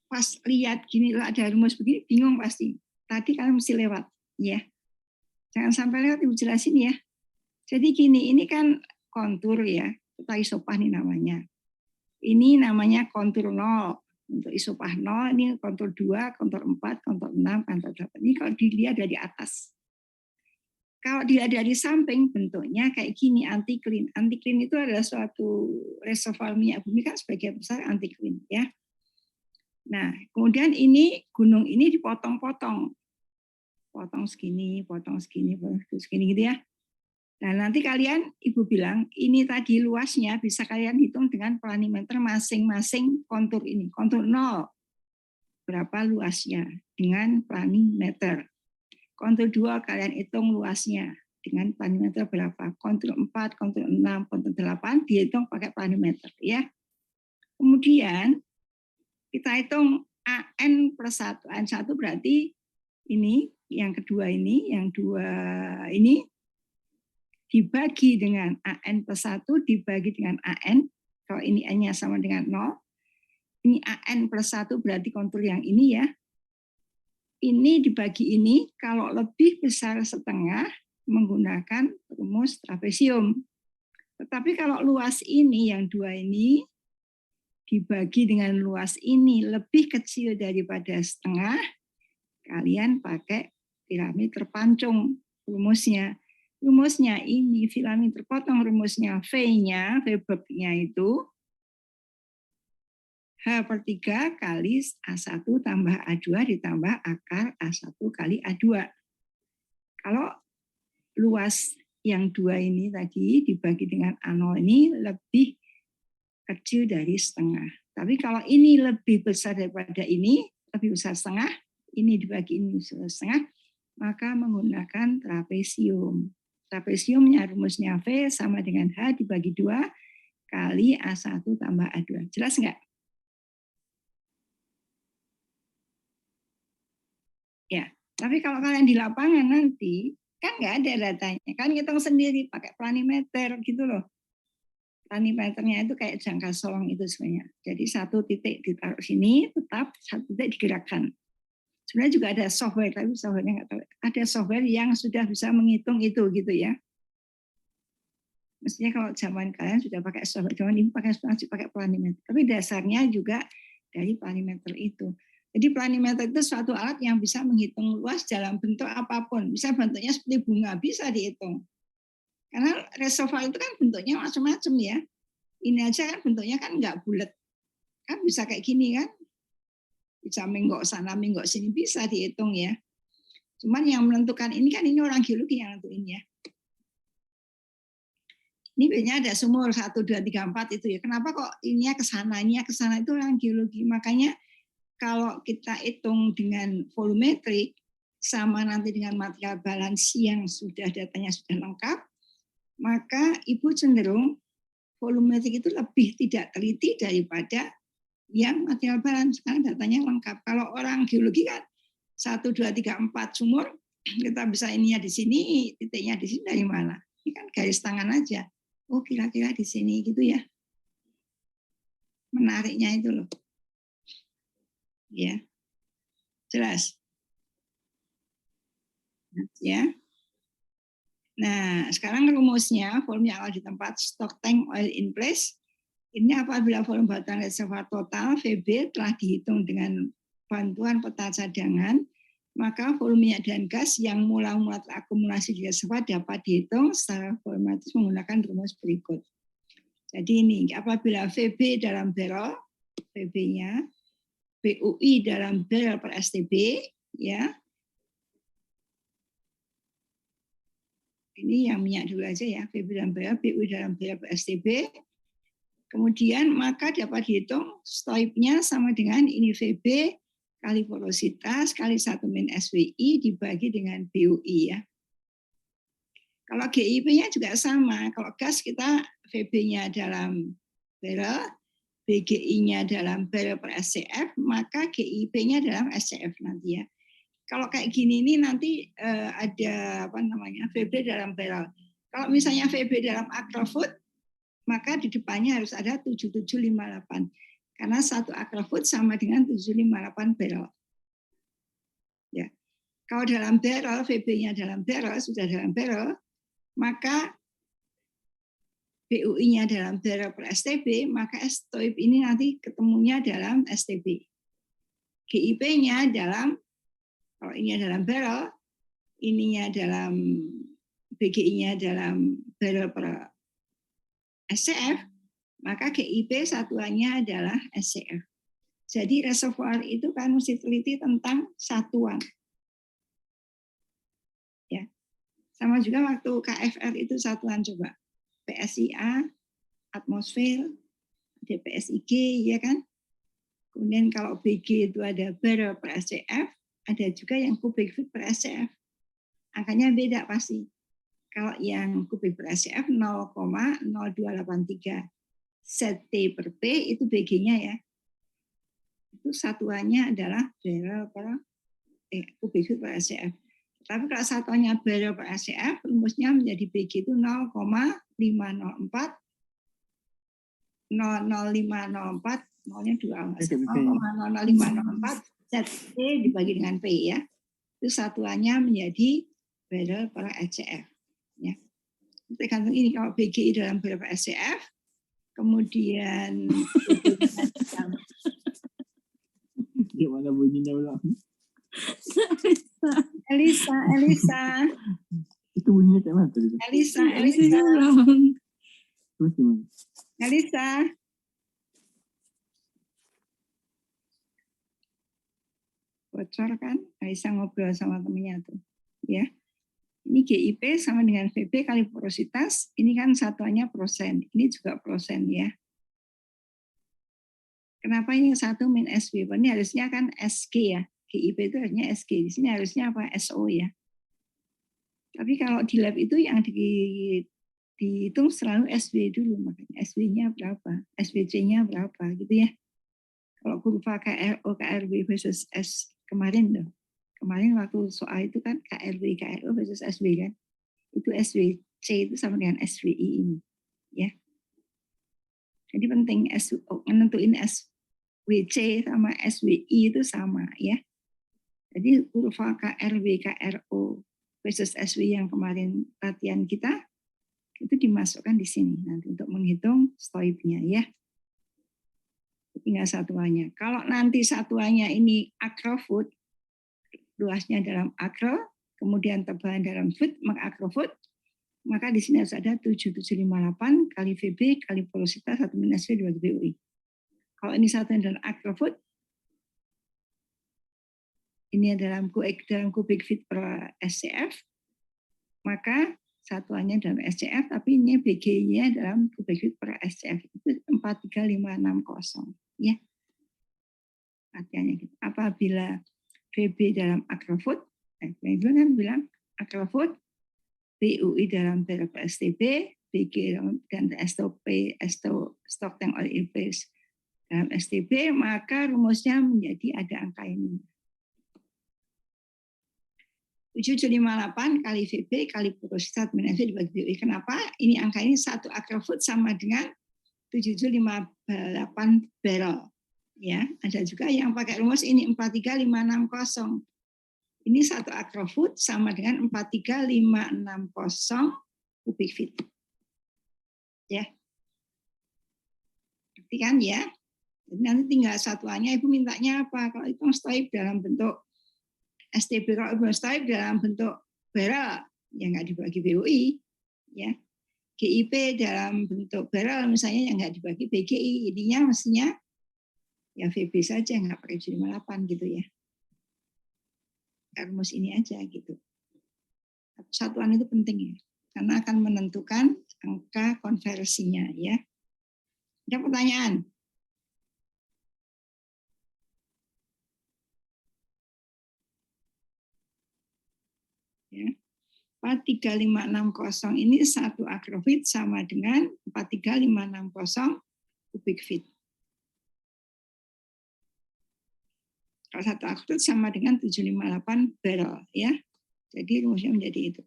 pas lihat gini ada rumus begini, bingung pasti. Tadi kalian mesti lewat, ya. Jangan sampai lewat, Ibu jelasin ya. Jadi gini, ini kan kontur ya, kita isopah nih namanya. Ini namanya kontur 0. Untuk isopah 0, ini kontur 2, kontur 4, kontur 6, kontur 8. Ini kalau dilihat dari atas. Kalau dilihat dari samping bentuknya kayak gini, antiklin. Antiklin itu adalah suatu reservoir minyak bumi kan sebagian besar antiklin ya. Nah, kemudian ini gunung ini dipotong-potong. Potong segini, potong segini, potong segini gitu ya. Nah, nanti kalian Ibu bilang ini tadi luasnya bisa kalian hitung dengan planimeter masing-masing kontur ini. Kontur 0 berapa luasnya dengan planimeter. Kontur 2 kalian hitung luasnya dengan planimeter berapa. Kontur 4, kontur 6, kontur 8 dihitung pakai planimeter ya. Kemudian kita hitung AN plus 1. AN 1 berarti ini, yang kedua ini, yang dua ini dibagi dengan AN plus 1 dibagi dengan AN, kalau ini N-nya sama dengan 0, ini AN plus 1 berarti kontur yang ini ya. Ini dibagi ini, kalau lebih besar setengah menggunakan rumus trapesium. Tetapi kalau luas ini, yang dua ini, dibagi dengan luas ini lebih kecil daripada setengah, kalian pakai piramid terpancung rumusnya. Rumusnya ini piramid terpotong, rumusnya V-nya, V-nya itu H/3 kali A1 tambah A2 ditambah akar A1 kali A2. Kalau luas yang dua ini tadi dibagi dengan A0 ini lebih kecil dari setengah. Tapi kalau ini lebih besar daripada ini, lebih besar setengah, ini dibagi ini setengah, maka menggunakan trapesium. Trapesiumnya rumusnya V sama dengan H dibagi 2 kali A1 tambah A2. Jelas nggak? Ya, tapi kalau kalian di lapangan nanti, kan nggak ada datanya. Kan hitung sendiri pakai planimeter gitu loh. Planimeternya itu kayak jangka solong itu sebenarnya. Jadi satu titik ditaruh sini, tetap satu titik digerakkan. Sebenarnya juga ada software, tapi softwarenya nggak tahu. Ada software yang sudah bisa menghitung itu gitu ya. Mestinya kalau zaman kalian sudah pakai software, zaman ini masih pakai planimeter. Tapi dasarnya juga dari planimeter itu. Jadi planimeter itu suatu alat yang bisa menghitung luas dalam bentuk apapun. Bisa bentuknya seperti bunga, bisa dihitung. Karena reservoir itu kan bentuknya macam-macam ya. Ini aja kan bentuknya kan nggak bulat. Kan bisa kayak gini kan. Bisa menggok sana, menggok sini, bisa dihitung ya. Cuman yang menentukan ini kan ini orang geologi yang nentuin ya. Ini biasanya ada sumur 1, 2, 3, 4 itu ya. Kenapa kok ininya ke sana itu orang geologi. Makanya kalau kita hitung dengan volumetrik sama nanti dengan material balance yang sudah datanya sudah lengkap, maka Ibu cenderung volumetrik itu lebih tidak teliti daripada yang material balance karena datanya lengkap. Kalau orang geologi kan 1, 2, 3, 4 sumur, kita bisa ininya di sini, titiknya di sini dari mana? Ini kan garis tangan aja. Oh kira-kira di sini gitu ya. Menariknya itu loh. Ya. Jelas? Ya. Nah, sekarang rumusnya volume yang ada di tempat stock tank oil in place. Ini apabila volume batuan reservoir total VB telah dihitung dengan bantuan peta cadangan, maka volume minyak dan gas yang mula-mula terakumulasi di reservoir dapat dihitung secara volumetis menggunakan rumus berikut. Jadi ini apabila VB dalam barrel, VB-nya, BUI dalam barrel per STB, ya. Ini yang minyak dulu aja ya, VB dalam barrel, BUI dalam barrel per STB. Kemudian maka dapat dihitung stoipnya sama dengan ini VB kali porositas kali 1 min SWI dibagi dengan BUI ya. Kalau GIP-nya juga sama. Kalau gas kita VB-nya dalam barrel, BGI-nya dalam barrel per SCF, maka GIP-nya dalam SCF nanti ya. Kalau kayak gini ini nanti ada apa namanya VB dalam barrel. Kalau misalnya VB dalam acre-foot, maka di depannya harus ada 7758. Karena satu acre-foot sama dengan 758 barrel. Ya. Kalau dalam barrel, VB-nya dalam barrel, sudah dalam barrel, maka BUI-nya dalam barrel per STB, maka stoip ini nanti ketemunya dalam STB. GIP-nya dalam, kalau ini dalam barrel, ininya dalam, BGI-nya dalam barrel per SCF, maka GIP satuannya adalah SCF. Jadi reservoir itu kan mesti teliti tentang satuan. Ya. Sama juga waktu KFR itu satuan coba. PSIA, atmosfer, ada PSIG, ya kan? Kemudian kalau BG itu ada barrel per SCF, ada juga yang kubik feet per SCF. Angkanya beda pasti. Kalau yang kubik per SCF 0,0283 ZT per P itu BG-nya ya. Itu satuannya adalah barrel per kubik feet per SCF. Tapi kalau satuannya barrel per SCF, rumusnya menjadi BG itu 0,504 00504, nolnya 2, 0,00504 ZT dibagi dengan P ya. Itu satuannya menjadi barrel per SCF. Ya. Tergantung ini, kalau BGI dalam barrel per SCF, kemudian Gimana bunyinya ulang? Elisa. Itu bunyinya kayak mana tadi? Elisa. Terus gimana? Elisa. Bocor kan? Elisa ngobrol sama temennya tuh. Ya. Ini GIP sama dengan VB kali porositas. Ini kan satuannya persen. Ini juga persen ya. Kenapa ini 1 min SW? Ini harusnya kan SG ya. GIP itu harusnya SG. Di sini harusnya apa? SO ya. Tapi kalau di lab itu yang dihitung selalu SW dulu. Makanya SW-nya berapa? SWC-nya berapa gitu ya. Kalau kurva KRO, KRW versus S kemarin tuh. Kemarin waktu soal itu kan KRW, KRO versus SW kan. Itu SWC itu sama dengan SWI ini. Ya. Jadi penting menentuin SWC sama SWI itu sama ya. Jadi kurva KRW, KRO versus SW yang kemarin latihan kita itu dimasukkan di sini nanti untuk menghitung stoipnya ya. Tinggal satuannya. Kalau nanti satuannya ini acrofoot, luasnya dalam acre, kemudian tebalan dalam foot, maka acrofoot, maka di sini harus ada 7758 kali VB kali porositas 1 min SW dibagi BUI. Kalau ini satuan dalam acrofoot, ini dalam kubik feet per SCF, maka satuannya dalam SCF, tapi ini BG-nya dalam kubik feet per SCF itu 43560 ya. Artinya gitu. Apabila VB dalam acrofoot, yang dulu kan bilang acrofoot, BUI dalam barrel per STB, BG dan STOP, stock tank oil increase dalam STB, maka rumusnya menjadi ada angka ini. 7758 kali VB kali porositas min SW dibagi BUI. Kenapa? Ini angka ini satu acrofoot sama dengan 7758 barrel. Ya, ada juga yang pakai rumus ini 43560. Ini satu acrofoot sama dengan 43560 kubik feet. Ya. Berarti kan ya. Jadi nanti tinggal satuannya Ibu mintanya apa? Kalau itu stoip dalam bentuk STB, kalau Ibu stoip dalam bentuk barrel, ya nggak dibagi BUI. Ya. GIP dalam bentuk barrel misalnya yang nggak dibagi BGI. Intinya mestinya ya VB saja, nggak pakai 758 gitu ya. Rumus ini aja gitu. Satuan itu penting ya, karena akan menentukan angka konversinya ya. Ada pertanyaan? Ya. 43560 ini satu acrofoot sama dengan 43560 kubik feet. Kalau satu acrofoot sama dengan 758 barrel ya. Jadi rumusnya menjadi itu.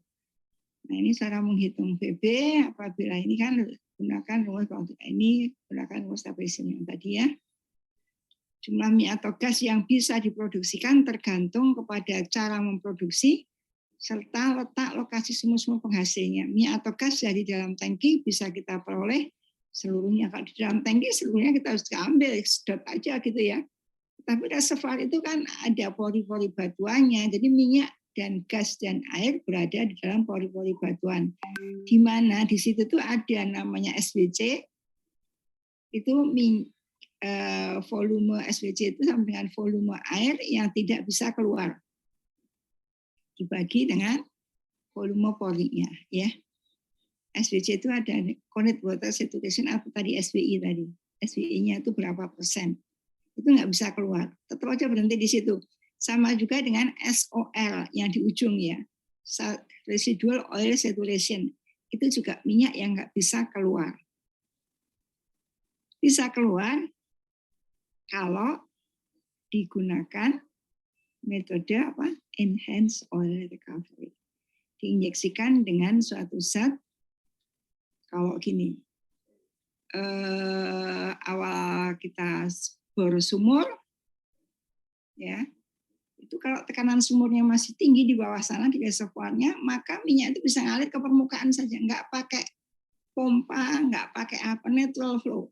Nah ini cara menghitung VB apabila ini kan gunakan rumus ini gunakan rumus stabilisasi yang tadi ya. Jumlah mie atau gas yang bisa diproduksikan tergantung kepada cara memproduksi serta letak lokasi sumur-sumur penghasilnya. Mie atau gas dari dalam tangki bisa kita peroleh seluruhnya. Kalau di dalam tangki seluruhnya kita harus ambil, sedot aja gitu ya. Tapi reservoir itu kan ada pori-pori batuannya, jadi minyak dan gas dan air berada di dalam pori-pori batuan. Di mana di situ tuh ada namanya SWC, itu volume SWC itu sama dengan volume air yang tidak bisa keluar. Dibagi dengan volume porinya, ya. SWC itu ada connect water saturation atau tadi SWI tadi. SWI-nya itu berapa persen? Itu nggak bisa keluar. Tetap aja berhenti di situ. Sama juga dengan SOL yang di ujung ya. Residual oil saturation. Itu juga minyak yang nggak bisa keluar. Bisa keluar kalau digunakan metode apa? Enhanced oil recovery. Diinjeksikan dengan suatu zat, kalau gini, awal kita bor sumur, ya, itu kalau tekanan sumurnya masih tinggi di bawah sana di reservoirnya, maka minyak itu bisa ngalir ke permukaan saja, nggak pakai pompa, nggak pakai apa, natural flow,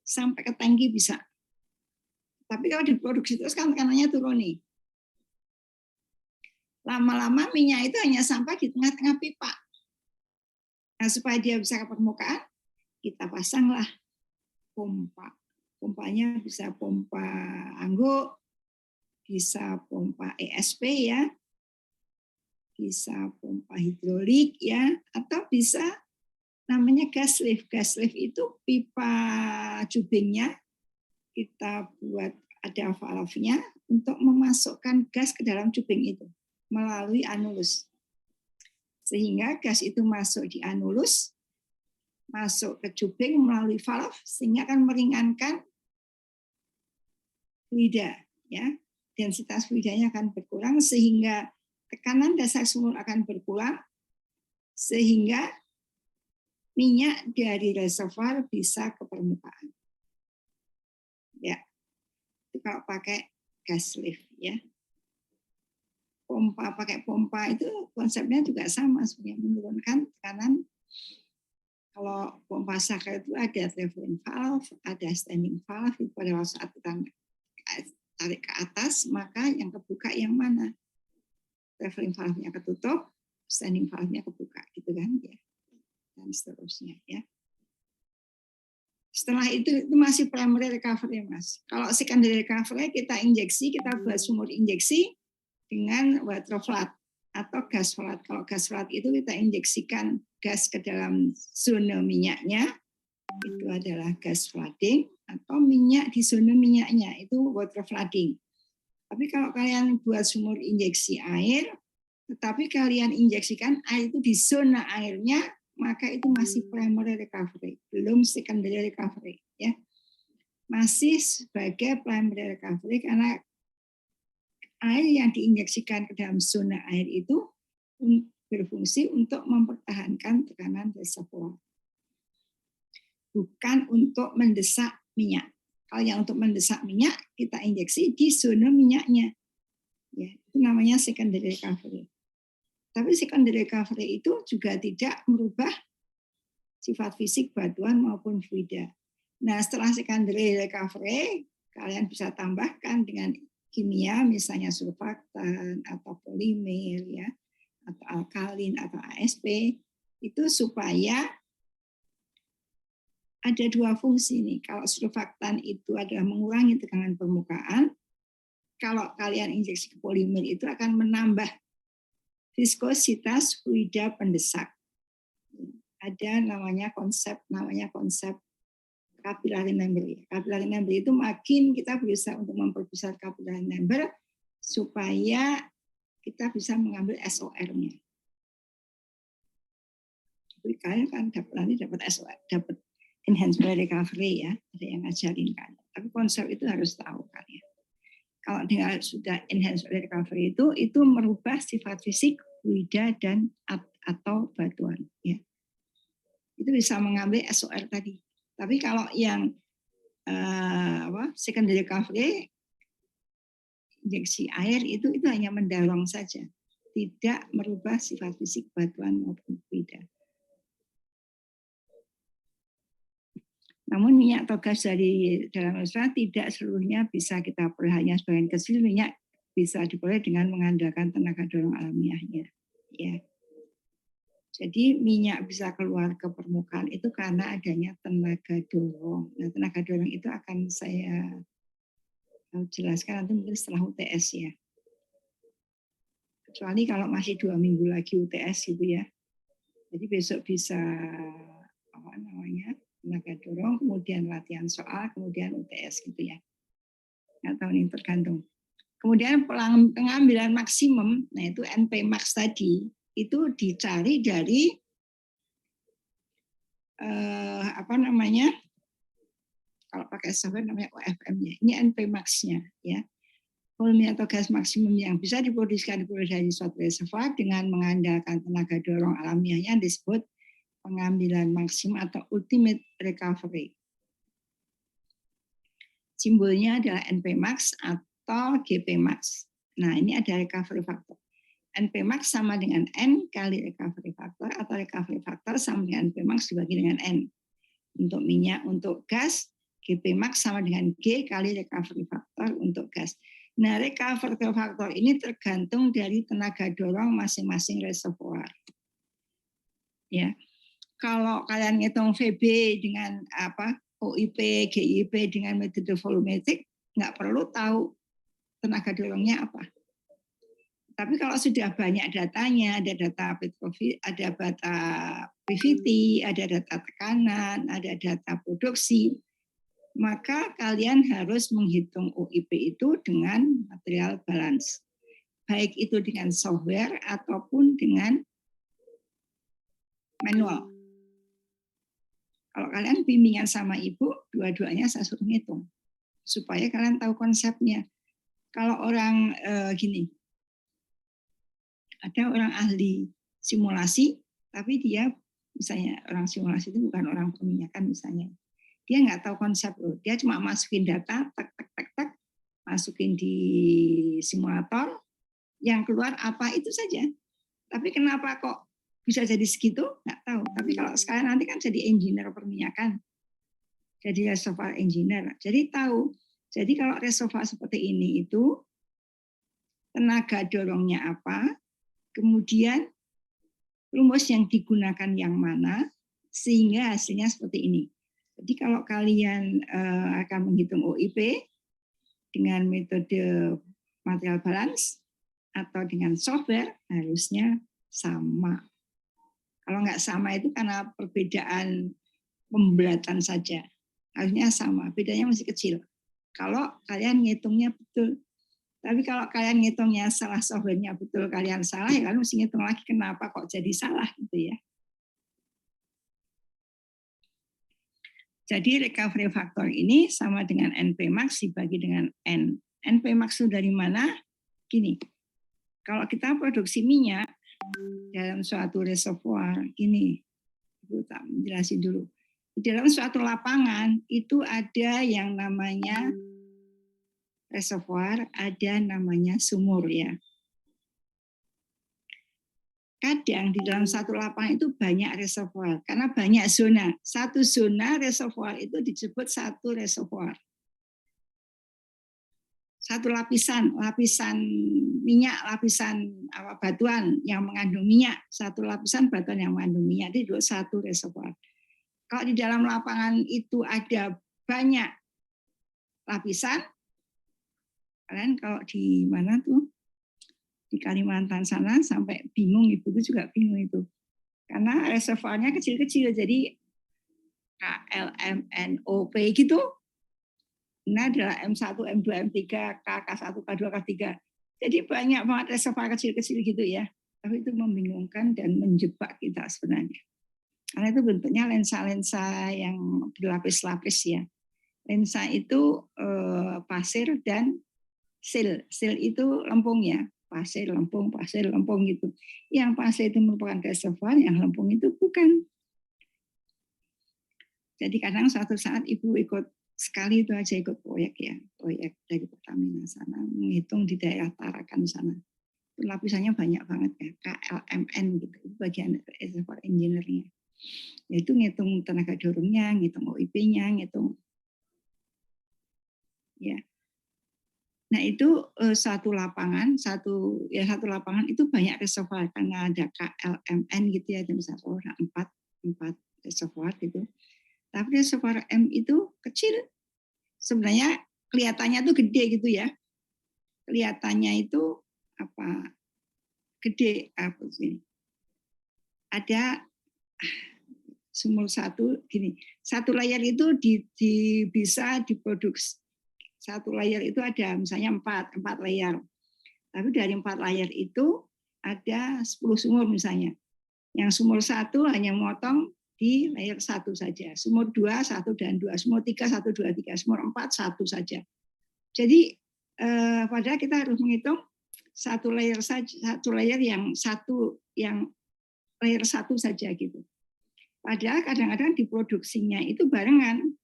sampai ke tangki bisa. Tapi kalau diproduksi terus kan tekanannya turun nih. Lama-lama minyak itu hanya sampai di tengah-tengah pipa. Nah, supaya dia bisa ke permukaan, kita pasanglah pompa. Pompanya bisa pompa angguk, bisa pompa ESP ya, bisa pompa hidrolik ya, atau bisa namanya gas lift. Gas lift itu pipa cubingnya kita buat ada valve-nya untuk memasukkan gas ke dalam cubing itu melalui anulus. Sehingga gas itu masuk di anulus, masuk ke cubing melalui valve, sehingga akan meringankan fluida, ya. Densitas fluidanya akan berkurang sehingga tekanan dasar sumur akan berkurang, sehingga minyak dari reservoir bisa ke permukaan. Ya, itu kalau pakai gas lift, ya. Pompa, pakai pompa itu konsepnya juga sama sebenarnya, menurunkan tekanan. Kalau pompa sakral itu ada traveling valve, ada standing valve. Pada saat kita tarik ke atas, maka yang kebuka yang mana? Traveling valve-nya ketutup, standing valve-nya kebuka, gitu kan ya. Dan seterusnya ya. Setelah itu masih primary recovery, Mas. Kalau secondary recovery kita injeksi, kita buat sumur injeksi dengan water flood atau gas flood. Kalau gas flood itu kita injeksikan gas ke dalam zona minyaknya, itu adalah gas flooding, atau minyak di zona minyaknya, itu water flooding. Tapi kalau kalian buat sumur injeksi air, tetapi kalian injeksikan air itu di zona airnya, maka itu masih primary recovery, belum secondary recovery, ya. Masih sebagai primary recovery karena air yang diinjeksikan ke dalam zona air itu berfungsi untuk mempertahankan tekanan reservoir, bukan untuk mendesak minyak. Kalau yang untuk mendesak minyak, kita injeksi di zona minyaknya, ya, itu namanya secondary recovery. Tapi secondary recovery itu juga tidak merubah sifat fisik batuan maupun fluida. Nah, setelah secondary recovery, kalian bisa tambahkan dengan kimia, misalnya surfaktan atau polimer, ya, atau alkalin atau ASP, itu supaya ada dua fungsi nih. Kalau surfaktan itu adalah mengurangi tekanan permukaan, kalau kalian injeksi ke polimer itu akan menambah viskositas fluida pendesak. Ada namanya konsep capillary member. Capillary member itu makin kita berusaha untuk memperbesar capillary member supaya kita bisa mengambil SOR-nya. Jadi kalian kan dapat SOR, dapat enhanced oil recovery, ya, ada yang ngajarin kan. Tapi konsep itu harus tahu kalian. Kalau dengan sudah enhanced oil recovery itu merubah sifat fisik fluida dan atau batuan, ya. Itu bisa mengambil SOR tadi. Tapi kalau yang secondary recovery, injeksi air itu hanya mendorong saja, tidak merubah sifat fisik batuan maupun fluida. Namun minyak atau gas dari dalam reservoir tidak seluruhnya bisa kita peroleh, hanya sebagian kecil minyak bisa diperoleh dengan mengandalkan tenaga dorong alamiahnya, ya. Jadi minyak bisa keluar ke permukaan itu karena adanya tenaga dorong. Nah, tenaga dorong itu akan saya jelaskan nanti mungkin setelah UTS, ya. Kecuali kalau masih 2 minggu lagi UTS gitu, ya. Jadi besok bisa tenaga dorong, kemudian latihan soal, kemudian UTS gitu, ya. Nggak tahu nih, tergantung. Kemudian pengambilan maksimum, nah itu NP max tadi, itu dicari dari kalau pakai software namanya OFM-nya. Ini NP max-nya, ya. volume atau gas maksimum yang bisa diproduksikan dari suatu reservoir dengan mengandalkan tenaga dorong alamiahnya disebut pengambilan maksimum atau ultimate recovery. Simbolnya adalah NPmax atau GPmax. Nah, ini ada recovery factor. NPmax sama dengan N kali recovery factor atau recovery factor sama dengan NPmax dibagi dengan N. Untuk minyak, untuk gas, GPmax sama dengan G kali recovery factor untuk gas. Nah, recovery factor ini tergantung dari tenaga dorong masing-masing reservoir. Ya. Kalau kalian ngitung VB dengan OIP, GIP dengan metode volumetric, nggak perlu tahu tenaga dorongnya apa. Tapi kalau sudah banyak datanya, ada data Petrovi, ada data PVT, ada data tekanan, ada data produksi, maka kalian harus menghitung OIP itu dengan material balance. Baik itu dengan software ataupun dengan manual. Kalau kalian bimbingan sama ibu, dua-duanya saya suruh ngitung. Supaya kalian tahu konsepnya. Kalau orang gini, ada orang ahli simulasi, tapi dia misalnya orang simulasi itu bukan orang perminyakan misalnya. Dia nggak tahu konsep loh. Dia cuma masukin data, tak, masukin di simulator, yang keluar apa itu saja. Tapi kenapa kok bisa jadi segitu? Nggak tahu. Tapi kalau sekarang nanti kan jadi engineer perminyakan. Jadi reservoir engineer. Jadi tahu. Jadi kalau reservoir seperti ini itu tenaga dorongnya apa, kemudian rumus yang digunakan yang mana, sehingga hasilnya seperti ini. Jadi kalau kalian akan menghitung OIP dengan metode material balance atau dengan software, harusnya sama. Kalau nggak sama itu karena perbedaan pemberatan saja. Harusnya sama, bedanya masih kecil. Kalau kalian ngitungnya betul. Tapi kalau kalian ngitungnya salah, softwarenya betul, kalian salah, ya kalian mesti ngitung lagi kenapa kok jadi salah gitu ya. Jadi recovery factor ini sama dengan NPmax dibagi dengan N. NPmax itu dari mana? Gini, kalau kita produksi minyak dalam suatu reservoir, ini, Ibu tak menjelasin dulu. Di dalam suatu lapangan itu ada yang namanya reservoir, ada namanya sumur ya. Kadang di dalam satu lapangan itu banyak reservoir karena banyak zona. Satu zona reservoir itu disebut satu reservoir. Satu lapisan minyak, lapisan batuan yang mengandung minyak, satu lapisan batuan yang mengandung minyak, itu satu reservoir. Kalau di dalam lapangan itu ada banyak lapisan, kalian kalau di mana tuh? Di Kalimantan sana sampai bingung, ibu itu juga bingung itu. Karena reservoirnya kecil-kecil, jadi KLMNOP gitu. Ini adalah M1, M2, M3, K1, K2, K3. Jadi banyak banget reservoir kecil-kecil gitu ya. Tapi itu membingungkan dan menjebak kita sebenarnya. Karena itu bentuknya lensa-lensa yang berlapis-lapis ya. Lensa itu pasir dan sil. Sil itu lempung ya. Pasir, lempung gitu. Yang pasir itu merupakan reservoir, yang lempung itu bukan. Jadi kadang suatu saat ibu ikut sekali itu aja ikut proyek ya, proyek dari Pertamina sana, menghitung di daerah Tarakan sana. Itu lapisannya banyak banget ya, KLMN gitu, itu bagian reservoir engineer-nya. Yaitu ngitung tenaga dorongnya, ngitung OIP-nya, ngitung ya. Nah itu satu lapangan itu banyak reservoir karena ada KLMN gitu ya, ada misalnya 4 reservoir gitu. Tapi reservoir M itu kecil. Sebenarnya kelihatannya tuh gede gitu ya. Kelihatannya itu gede ini. Ada sumur satu gini. Satu layar itu bisa diproduksi. Satu layar itu ada misalnya 4 layar. Tapi dari 4 layar itu ada 10 sumur misalnya. Yang sumur 1 hanya motong di layar 1 saja. Sumur 2, 1 dan 2. Sumur 3, 1, 2, 3. Sumur 4, 1 saja. Jadi padahal kita harus menghitung satu layer yang layer satu saja gitu. Padahal kadang-kadang diproduksinya itu barengan.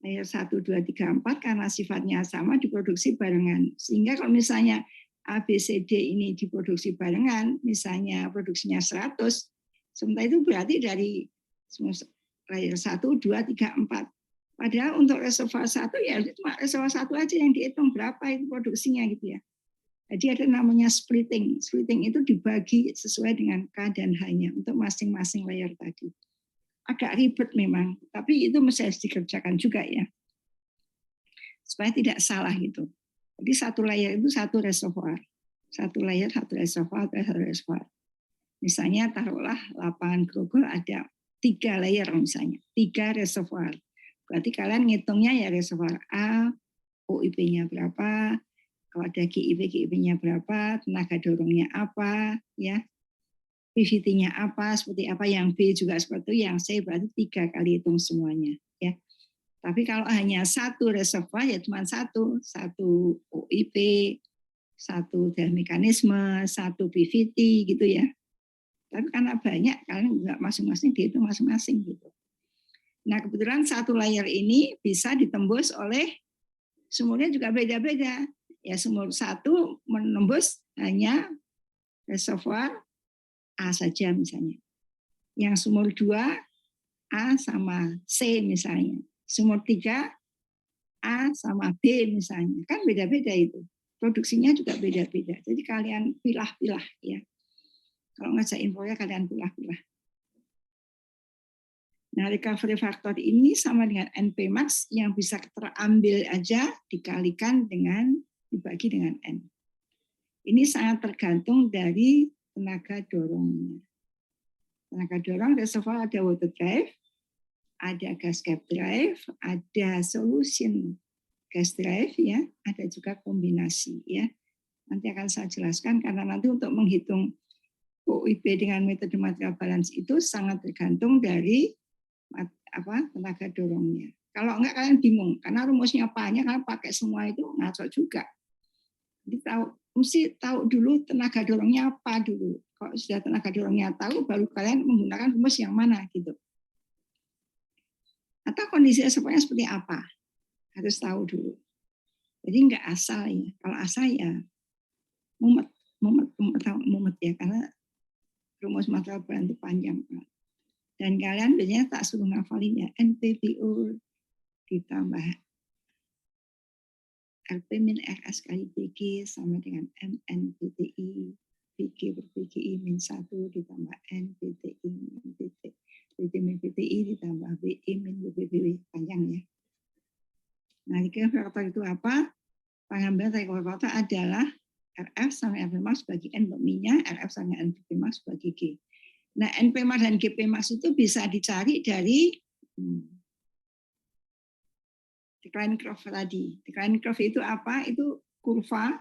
Layer 1, 2, 3, 4 karena sifatnya sama diproduksi barengan. Sehingga kalau misalnya ABCD ini diproduksi barengan, misalnya produksinya 100, sementara itu berarti dari layer 1, 2, 3, 4. Padahal untuk reservoir 1 ya cuma reservoir 1 aja yang dihitung berapa itu produksinya gitu ya. Jadi ada namanya splitting. Splitting itu dibagi sesuai dengan K dan H-nya untuk masing-masing layer tadi. Agak ribet memang, tapi itu mesti harus dikerjakan juga ya. Supaya tidak salah gitu. Jadi satu layer itu satu reservoir. Satu layer, satu reservoir, satu reservoir. Misalnya taruhlah lapangan Grogol ada 3 layer misalnya, 3 reservoir. Berarti kalian ngitungnya ya reservoir A, OIP-nya berapa, kalau ada GIP-nya berapa, tenaga dorongnya apa, ya, PVT-nya apa, seperti apa, yang B juga seperti itu, yang C berarti 3 kali hitung semuanya. Ya. Tapi kalau hanya satu reservoir ya cuma satu OIP, satu mekanisme, satu PVT gitu ya. Tapi karena banyak, kalian nggak masing-masing dihitung masing-masing gitu. Nah kebetulan satu layer ini bisa ditembus oleh sumurnya juga beda-beda. Ya sumur 1 menembus hanya reservoir A saja misalnya. Yang sumur 2 A sama C misalnya. Sumur 3 A sama B misalnya. Kan beda-beda itu. Produksinya juga beda-beda. Jadi kalian pilah-pilah ya. Kalau ngajak infonya kalian pilah-pilah. Nah, recovery factor ini sama dengan NP max yang bisa terambil aja dikalikan dengan dibagi dengan N. Ini sangat tergantung dari tenaga dorongnya. Tenaga dorong reservoir ada water drive, ada gas cap drive, ada solution gas drive ya, ada juga kombinasi ya. Nanti akan saya jelaskan karena nanti untuk menghitung OIP dengan metode material balance itu sangat tergantung dari tenaga dorongnya. Kalau enggak kalian bingung karena rumusnya apanya, kalian pakai semua itu ngaco juga. Jadi mesti tahu dulu tenaga dorongnya apa dulu. Kalau sudah tenaga dorongnya tahu, baru kalian menggunakan rumus yang mana gitu. Atau kondisi reservoirnya seperti apa, harus tahu dulu. Jadi enggak asal ya. Kalau asal ya mumet ya, karena rumus material balance itu panjang. Dan kalian biasanya tak suruh ngafalin ya, NPBO ditambah LP min RS kali BG sama dengan MN-PTI, BG per BGI min 1 ditambah N-PTI min PT, PT min PTI ditambah BI min BBB, panjang ya. Nah, recovery factor itu apa? Pengambilan recovery factor adalah RF sama NP max bagi N minyak, RF sama NP max bagi G. Nah, NP max dan GP max itu bisa dicari dari decline curve tadi. Decline curve itu apa? Itu kurva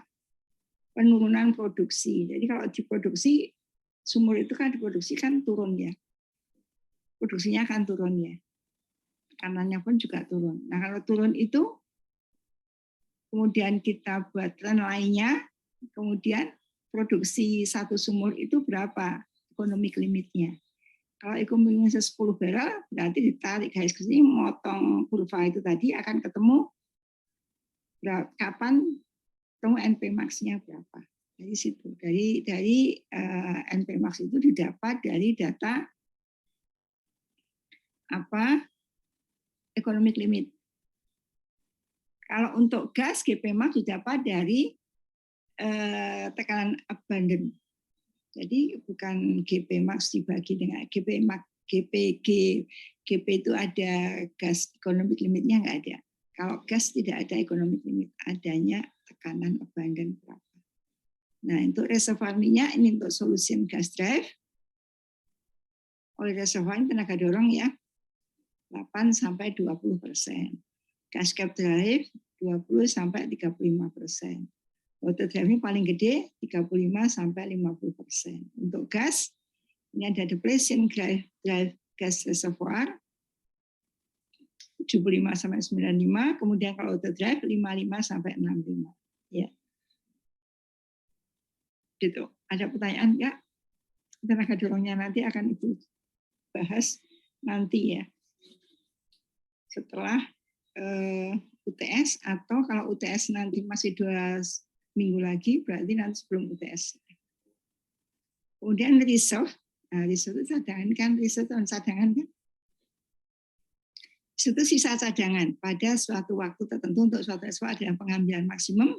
penurunan produksi. Jadi kalau diproduksi, sumur itu kan diproduksi kan turun ya. Produksinya akan turun ya. Tekanannya pun juga turun. Nah kalau turun itu, kemudian kita buat tren lainnya, kemudian produksi satu sumur itu berapa? Economic limitnya. Kalau ekonominya 10 barrel, berarti ditarik garis ke sini, motong kurva itu tadi akan ketemu kapan ketemu NP max-nya berapa. Dari situ, dari NP max itu didapat dari data economic limit. Kalau untuk gas, GP max didapat dari tekanan abundant. Jadi bukan GP max dibagi dengan GP max, GP itu ada gas economic limitnya nggak ada. Kalau gas tidak ada economic limit, adanya tekanan abundant berapa. Nah untuk reservoir minyak ini untuk solution gas drive, oleh reservoir tenaga dorong ya 8-20%. Gas cap drive 20-35%. Water drive ini paling gede 35-50%. Untuk gas, ini ada depletion drive gas reservoir 75 sampai 95, kemudian kalau auto drive 55 sampai 65. Ya. Gitu. Ada pertanyaan enggak? Tenaga dorongnya nanti akan Ibu bahas nanti ya. Setelah UTS, atau kalau UTS nanti masih 2 minggu lagi, berarti nanti sebelum UTS. Kemudian reserve. Nah, reserve itu cadangan kan, reserve itu cadangan kan. Itu sisa cadangan pada suatu waktu tertentu untuk suatu ekspor adalah pengambilan maksimum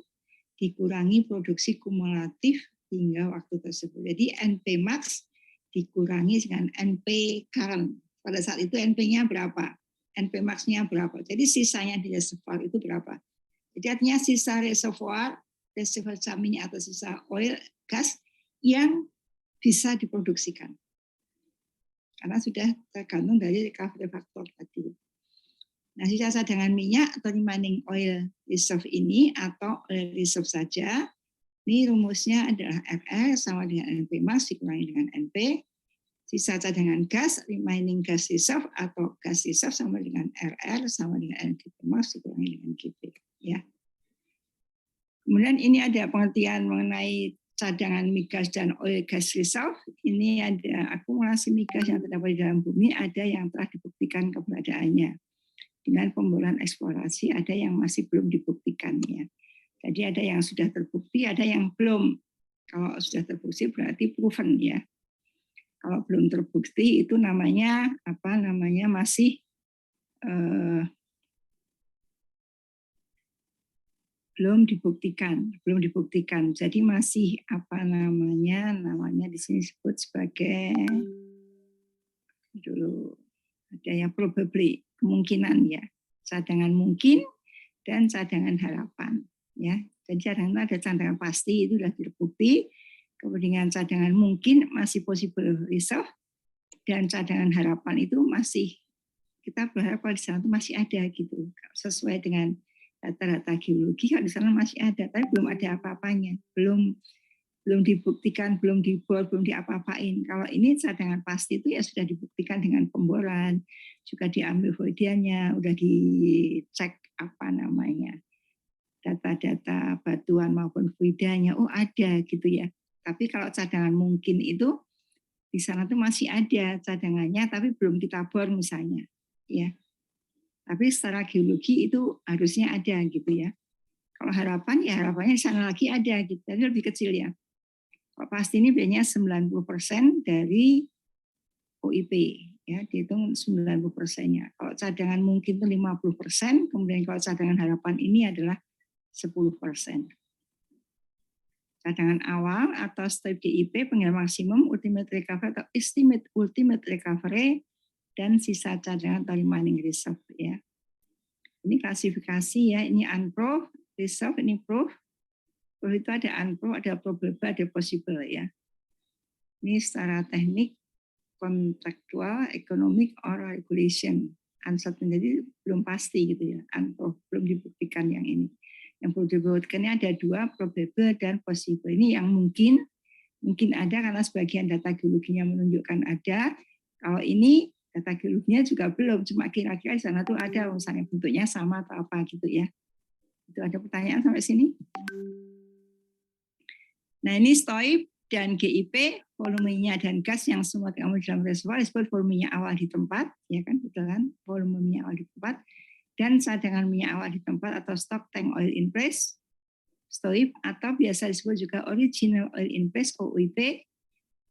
dikurangi produksi kumulatif hingga waktu tersebut. Jadi NP max dikurangi dengan NP current. Pada saat itu NP-nya berapa? NP max-nya berapa? Jadi sisanya di reservoir itu berapa? Jadi artinya sisa reservoir minyak atau sisa oil, gas yang bisa diproduksikan. Karena sudah tergantung dari recovery factor tadi. Nah, sisa cadangan minyak atau remaining oil reserve ini atau oil reserve saja, ini rumusnya adalah RR sama dengan NP max dikurangi dengan NP. Sisa cadangan gas, remaining gas reserve atau gas reserve sama dengan RR sama dengan NP max dikurangi dengan GP. Ya. Kemudian ini ada pengertian mengenai cadangan migas dan oil gas reserve. Ini ada akumulasi migas yang terdapat di dalam bumi, ada yang telah dibuktikan keberadaannya. Dengan pemboran eksplorasi ada yang masih belum dibuktikan ya. Jadi ada yang sudah terbukti, ada yang belum. Kalau sudah terbukti berarti proven ya. Kalau belum terbukti itu namanya apa? Namanya masih belum dibuktikan. Jadi masih apa namanya? Namanya di sini disebut sebagai dulu ada yang probably, kemungkinan ya, cadangan mungkin dan cadangan harapan ya. Jadi cadangan ada cadangan pasti itu sudah terbukti, kemudian cadangan mungkin masih possible reserve, dan cadangan harapan itu masih kita berharap kalau di sana itu masih ada gitu, sesuai dengan data-data geologi kalau di sana masih ada, tapi belum ada apa-apanya, belum dibuktikan, belum dibor, belum diapa-apain. Kalau ini cadangan pasti itu ya sudah dibuktikan dengan pemboran, juga diambil voidiannya, udah dicek apa namanya, data-data batuan maupun voidanya, oh ada gitu ya. Tapi kalau cadangan mungkin itu di sana tuh masih ada cadangannya, tapi belum kita bor misalnya, ya. Tapi secara geologi itu harusnya ada gitu ya. Kalau harapan ya harapannya di sana lagi ada gitu, tapi lebih kecil ya. Kalau pasti ini biasanya 90% dari OIP, ya dihitung 90%-nya. Kalau cadangan mungkin itu 50%, kemudian kalau cadangan harapan ini adalah 10%. Cadangan awal atau step DIP, pengiriman maksimum, ultimate recovery atau estimate ultimate recovery, dan sisa cadangan atau remaining reserve ya. Ini klasifikasi ya, ini unproved, reserve, ini proved. Itu ada unproved, ada probable, ada possible ya. Ini secara teknik, kontraktual, ekonomik, or regulation. Uncertain, jadi belum pasti gitu ya. Unproved, belum dibuktikan yang ini. Yang perlu dibuktikan ada 2, probable dan possible. Ini yang mungkin ada karena sebagian data geologinya menunjukkan ada. Kalau ini data geologinya juga belum, cuma kira-kira di sana tuh ada, misalnya bentuknya sama atau apa gitu ya. Itu ada pertanyaan sampai sini? Nah ini STOIIP dan GIP, volumenya dan gas yang semua terkamu dalam reservoir disebut volumenya awal di tempat, ya kan, betul kan, volumenya awal di tempat, dan cadangan minyak awal di tempat atau stock tank oil in place, STOIIP, atau biasa disebut juga original oil in place OOIP,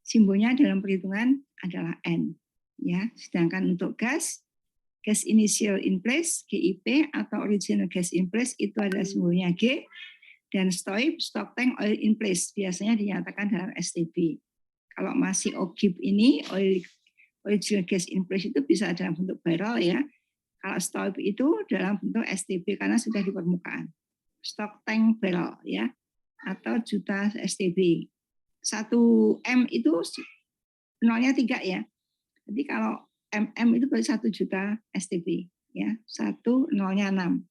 simbolnya dalam perhitungan adalah N, ya. Sedangkan untuk gas initial in place GIP atau original gas in place itu adalah simbolnya G. Dan STOIIP, stock tank oil in place, biasanya dinyatakan dalam STB. Kalau masih OGIP ini, original gas in place itu bisa dalam bentuk barrel ya. Kalau STOIIP itu dalam bentuk STB karena sudah di permukaan. Stock tank barrel ya, atau juta STB. 1 M itu nolnya 3 ya. Jadi kalau MM itu berarti 1 juta STB ya, 1 nolnya 6.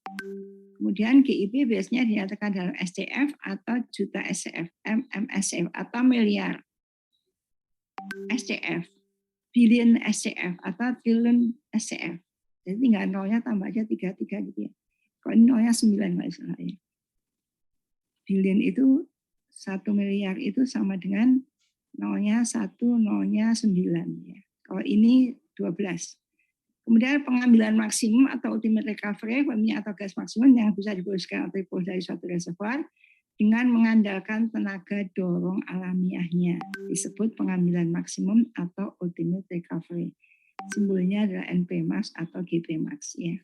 Kemudian GIP biasanya dinyatakan dalam SCF atau juta SCF, MMSCF atau miliar SCF, billion SCF atau trillion SCF. Jadi tinggal nolnya tambah aja 33 gitu ya. Kalau ini nolnya 9 nggak salah ya. Billion itu 1 miliar itu sama dengan nolnya 1, nolnya 9 ya. Kalau ini 12. Kemudian pengambilan maksimum atau ultimate recovery minyak atau gas maksimum yang bisa diproduksikan atau diperoleh dari suatu reservoir dengan mengandalkan tenaga dorong alamiahnya disebut pengambilan maksimum atau ultimate recovery. Simbolnya adalah NPmax atau GPmax ya.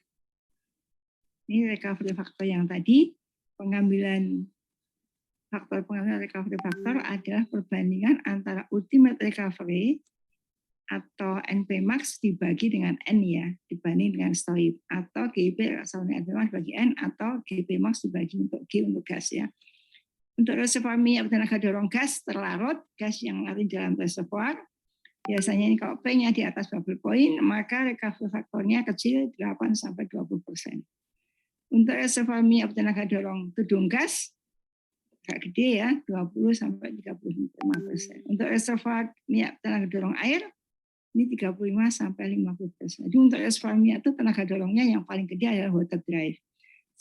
Ini recovery factor yang tadi, faktor pengambilan recovery factor adalah perbandingan antara ultimate recovery atau NPmax dibagi dengan N ya, dibanding dengan STOIIP, atau GIP sama NPmax bagi N, atau GPmax dibagi untuk G untuk gas ya. Untuk reservoir minyak bertenaga dorong gas terlarut, gas yang larut dalam reservoir, biasanya ini kalau P-nya di atas bubble point, maka recovery faktornya kecil 8-20%. Untuk reservoir minyak bertenaga dorong tudung gas, agak gede ya, 20-35%. Untuk reservoir minyak tenaga dorong air, ini 35-50%. Jadi untuk reservoir minyak itu tenaga dorongnya yang paling gede adalah water drive.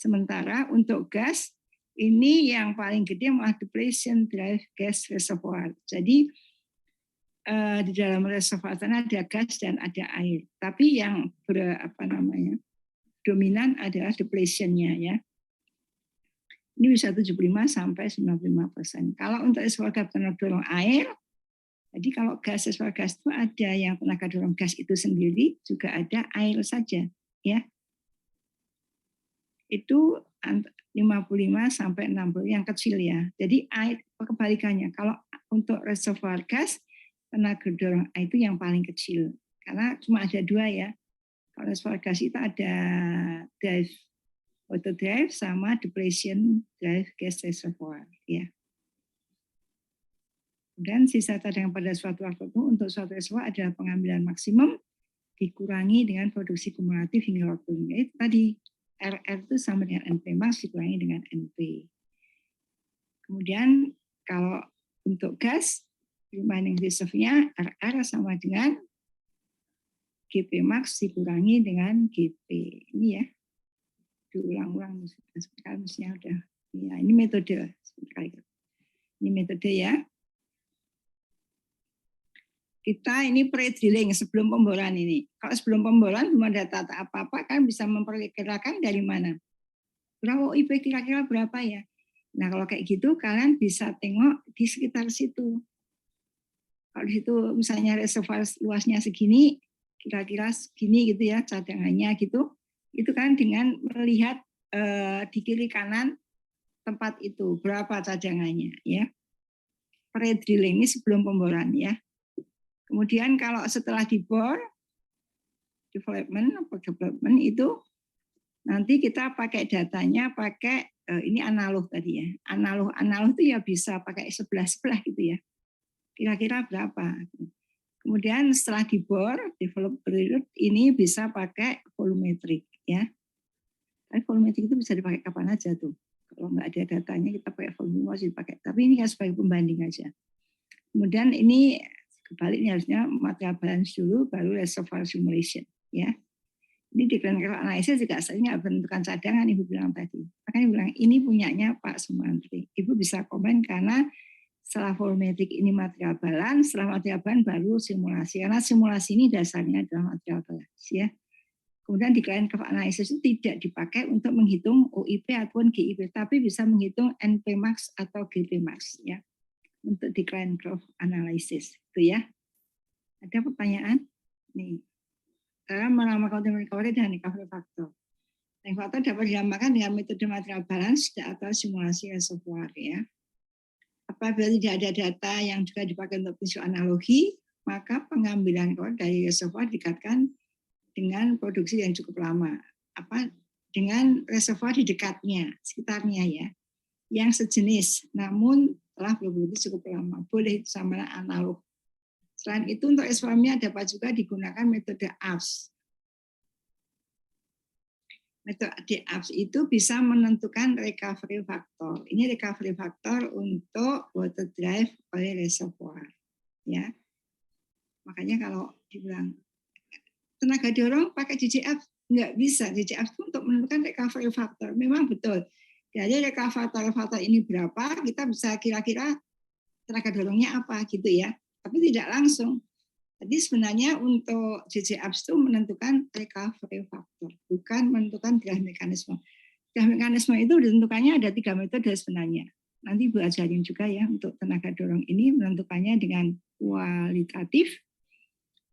Sementara untuk gas, ini yang paling gede malah depletion drive gas reservoir. Jadi di dalam reservoir sana ada gas dan ada air. Tapi yang dominan adalah depletion-nya ya. Ini bisa 75-95%. Kalau untuk reservoir tenaga dorong air, jadi kalau gas reservoir gas itu ada yang tenaga dorong gas itu sendiri, juga ada air saja, ya. Itu 55-60 yang kecil ya. Jadi air kebalikannya. Kalau untuk reservoir gas, tenaga dorong air itu yang paling kecil. Karena cuma ada 2 ya. Kalau reservoir gas itu ada drive water drive sama depletion drive gas reservoir, ya. Dan sisa cadangan pada suatu waktu itu untuk suatu reservoir adalah pengambilan maksimum dikurangi dengan produksi kumulatif hingga waktu ini. Itu tadi RR itu sama dengan NPmax dikurangi dengan NP. Kemudian kalau untuk gas remaining reserve-nya RR sama dengan GPmax dikurangi dengan GP. Ini ya diulang-ulang sekarang mestinya udah. Ya, ini metode. Ini metode ya. Kita ini pre-drilling sebelum pemboran ini. Kalau sebelum pemboran belum ada data apa-apa kan bisa memperkirakan dari mana. Berapa IP kira-kira berapa ya. Nah kalau kayak gitu kalian bisa tengok di sekitar situ. Kalau di situ misalnya reservoir luasnya segini, kira-kira segini gitu ya cadangannya gitu. Itu kan dengan melihat di kiri kanan tempat itu berapa cadangannya ya. Pre-drilling ini sebelum pemboran ya. Kemudian kalau setelah dibor, development itu nanti kita pakai datanya pakai ini analog tadi ya. Analog itu ya bisa pakai sebelah gitu ya. Kira-kira berapa? Kemudian setelah dibor, develop period ini bisa pakai volumetric ya. Tapi volumetric itu bisa dipakai kapan aja tuh. Kalau nggak ada datanya kita pakai volumetric dipakai. Tapi ini kan sebagai pembanding aja. Kemudian ini kebaliknya harusnya material balance dulu baru reservoir simulation ya. Ini di clinical analysis juga seringnya bentukan cadangan Ibu bilang tadi. Makanya Ibu bilang ini punyanya Pak Sumantri. Ibu bisa komen karena setelah volumetric ini material balance, setelah material balance baru simulasi. Karena simulasi ini dasarnya adalah material balance ya. Kemudian di clinical analysis itu tidak dipakai untuk menghitung OIP ataupun GIP, tapi bisa menghitung NPmax atau GPmax ya. Untuk di client growth analysis itu ya. Ada pertanyaan? Nih. Dalam menamakan recovery dan recovery factor. Recovery factor dapat dinamakan dengan metode material balance atau simulasi reservoir ya. Apabila tidak ada data yang juga dipakai untuk prinsip analogi, maka pengambilan dari reservoir dikatakan dengan produksi yang cukup lama. Dengan reservoir di dekatnya, sekitarnya ya. Yang sejenis, namun telah berproduksi cukup lama. Boleh sama analog. Selain itu untuk reservoirnya dapat juga digunakan metode AFS. Metode AFS itu bisa menentukan recovery factor. Ini recovery factor untuk water drive oleh reservoir. Ya. Makanya kalau dibilang tenaga dorong pakai JJF, nggak bisa. JCF itu untuk menentukan recovery factor. Memang betul. Dari recovery factor ini berapa, kita bisa kira-kira tenaga dorongnya apa gitu ya. Tapi tidak langsung. Jadi sebenarnya untuk JCF itu menentukan recovery factor, bukan menentukan drive mekanisme. Drive mekanisme itu ditentukannya ada 3 metode sebenarnya. Nanti Bu ajarin juga ya untuk tenaga dorong ini menentukannya dengan kualitatif,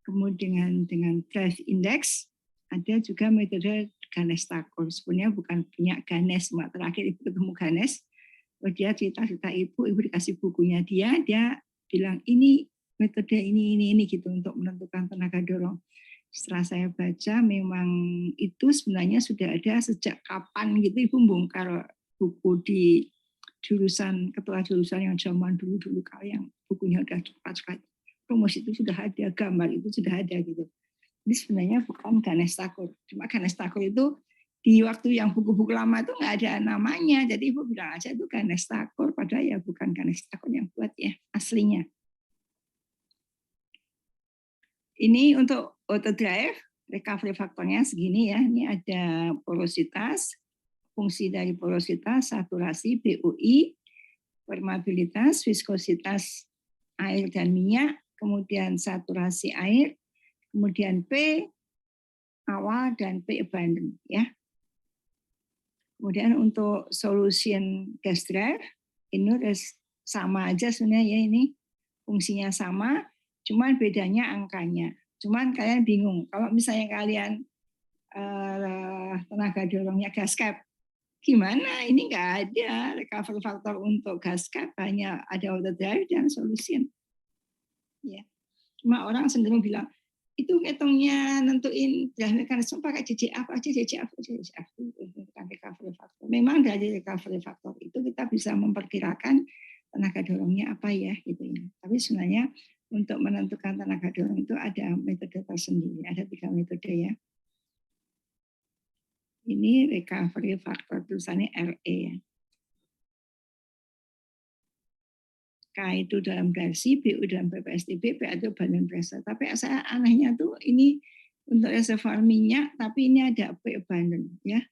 kemudian dengan drive index, ada juga metode Ganes-Thakur. Sebenarnya bukan punya Ganes, terakhir Ibu ketemu Ganes, dia cerita-cerita Ibu dikasih bukunya dia bilang ini metode ini gitu untuk menentukan tenaga dorong. Setelah saya baca memang itu sebenarnya sudah ada sejak kapan gitu Ibu bongkar buku di jurusan, ketua jurusan yang zaman dulu kalau yang bukunya udah cepat promosi itu sudah ada, gambar itu sudah ada gitu. Ini sebenarnya bukan Ganes-Thakur. Cuma Ganes-Thakur itu di waktu yang buku-buku lama itu nggak ada namanya. Jadi Ibu bilang aja itu Ganes-Thakur, padahal ya bukan Ganes-Thakur yang buat ya, aslinya. Ini untuk auto drive, recovery faktornya segini ya. Ini ada porositas, fungsi dari porositas, saturasi, BUI, permeabilitas, viskositas air dan minyak, kemudian saturasi air, kemudian P awal dan P abundant ya. Kemudian untuk solution gas drive ini sama aja sebenarnya ya, ini fungsinya sama, cuman bedanya angkanya. Cuman kalian bingung kalau misalnya kalian tenaga dorongnya gas cap, gimana? Ini nggak ada recovery factor untuk gas cap, hanya ada auto drive dan solution. Ya. Cuma orang cenderung bilang itu hitungnya nentuin drive mekanisme pakai JCF aja, JCF bukan recovery factor. Memang dari recovery factor itu kita bisa memperkirakan tenaga dorongnya apa ya gitu ya. Tapi sebenarnya untuk menentukan tenaga dorong itu ada metode tersendiri, ada 3 metode ya. Ini recovery factor tulisannya RE ya. K itu dalam reaksi, BU dalam PPSTB, PA itu balon pressure. Tapi saya anehnya tuh ini untuk reservoir minyak, tapi ini ada P abundant ya.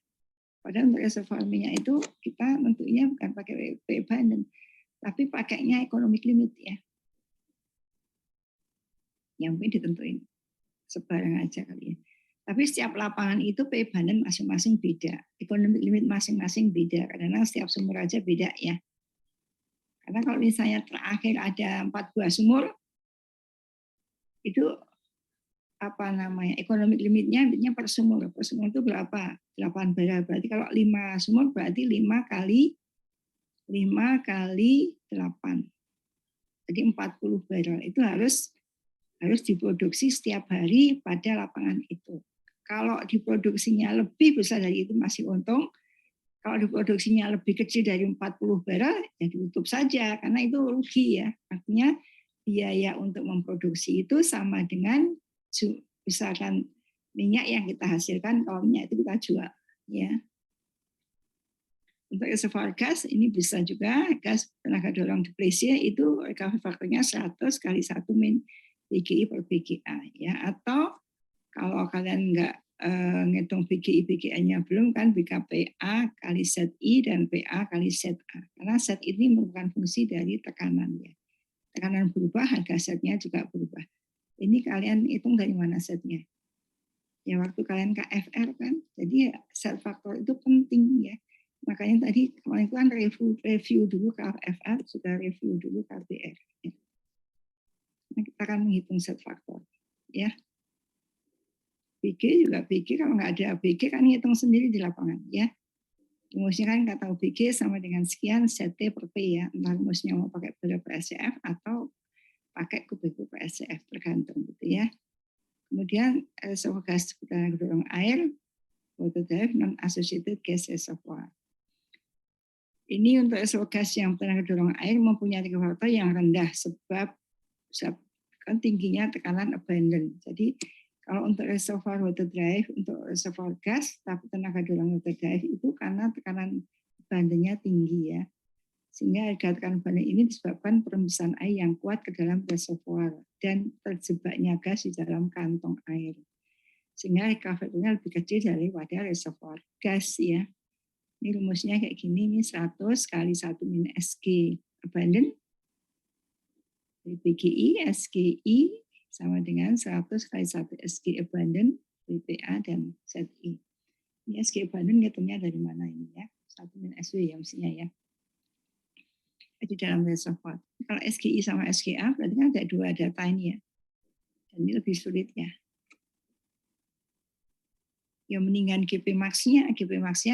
Padahal untuk reservoir minyak itu kita tentunya bukan pakai P abundant, tapi pakainya economic limit ya. Yang penting ditentuin sebarang aja kali ya. Tapi setiap lapangan itu P abundant masing-masing beda, economic limit masing-masing beda. Karena setiap sumur aja beda ya. Karena kalau misalnya terakhir ada 4 buah sumur, itu apa namanya economic limitnya per sumur. Per sumur itu berapa? 8 barel. Berarti kalau 5 sumur berarti 5 kali 8. Jadi 40 barel. Itu harus diproduksi setiap hari pada lapangan itu. Kalau diproduksinya lebih besar dari itu masih untung. Kalau diproduksinya lebih kecil dari 40 barel, ya ditutup saja, karena itu rugi ya. Artinya biaya untuk memproduksi itu sama dengan misalkan minyak yang kita hasilkan, kalau minyak itu kita jual. Ya. Untuk reservoir gas, ini bisa juga gas tenaga dorong deplesia itu recovery faktornya 100 kali 1 min BGI per BGA. Ya. Atau kalau kalian nggak ngitung BGI BGA-nya belum kan BKPA kali ZI dan PA kali ZA. Karena Z ini merupakan fungsi dari tekanan ya. Tekanan berubah, harga Z-nya juga berubah. Ini kalian hitung dari mana Z-nya? Ya waktu kalian KFR kan. Jadi Z faktor itu penting ya. Makanya tadi kemarin kan review dulu KFR, sudah review dulu KBR. Ya. Nah, kita akan menghitung Z faktor ya. BG juga BG, kalau nggak ada BG kan hitung sendiri di lapangan ya. Rumusnya kan nggak tahu BG sama dengan sekian ZT per P ya. Entah rumusnya mau pakai berapa SCF atau pakai kubik per SCF tergantung gitu ya. Kemudian reservoir gas tenaga dorong air, water drive non associated gas reservoir. Ini untuk reservoir gas yang tenaga dorong air mempunyai faktor yang rendah sebab kan tingginya tekanan abundant. Jadi kalau untuk reservoir water drive, untuk reservoir gas, tapi tenaga dorong water drive itu karena tekanan abundantnya tinggi ya. Sehingga harga tekanan abundant ini disebabkan perembusan air yang kuat ke dalam reservoir dan terjebaknya gas di dalam kantong air. Sehingga recovery-nya lebih kecil daripada reservoir gas ya. Ini rumusnya kayak gini, ini 100 kali 1 min SG abundant dari BGI, SGI sama dengan 100 kali 1 SG abundant WPA dan ZI. Ini SG abundant ngitungnya dari mana ini ya? 1 min SW ya mestinya ya. Di dalam reservoir. Kalau SGI sama SGA berarti kan ada dua data ini ya. Dan ini lebih sulit ya. Ya mendingan GP max-nya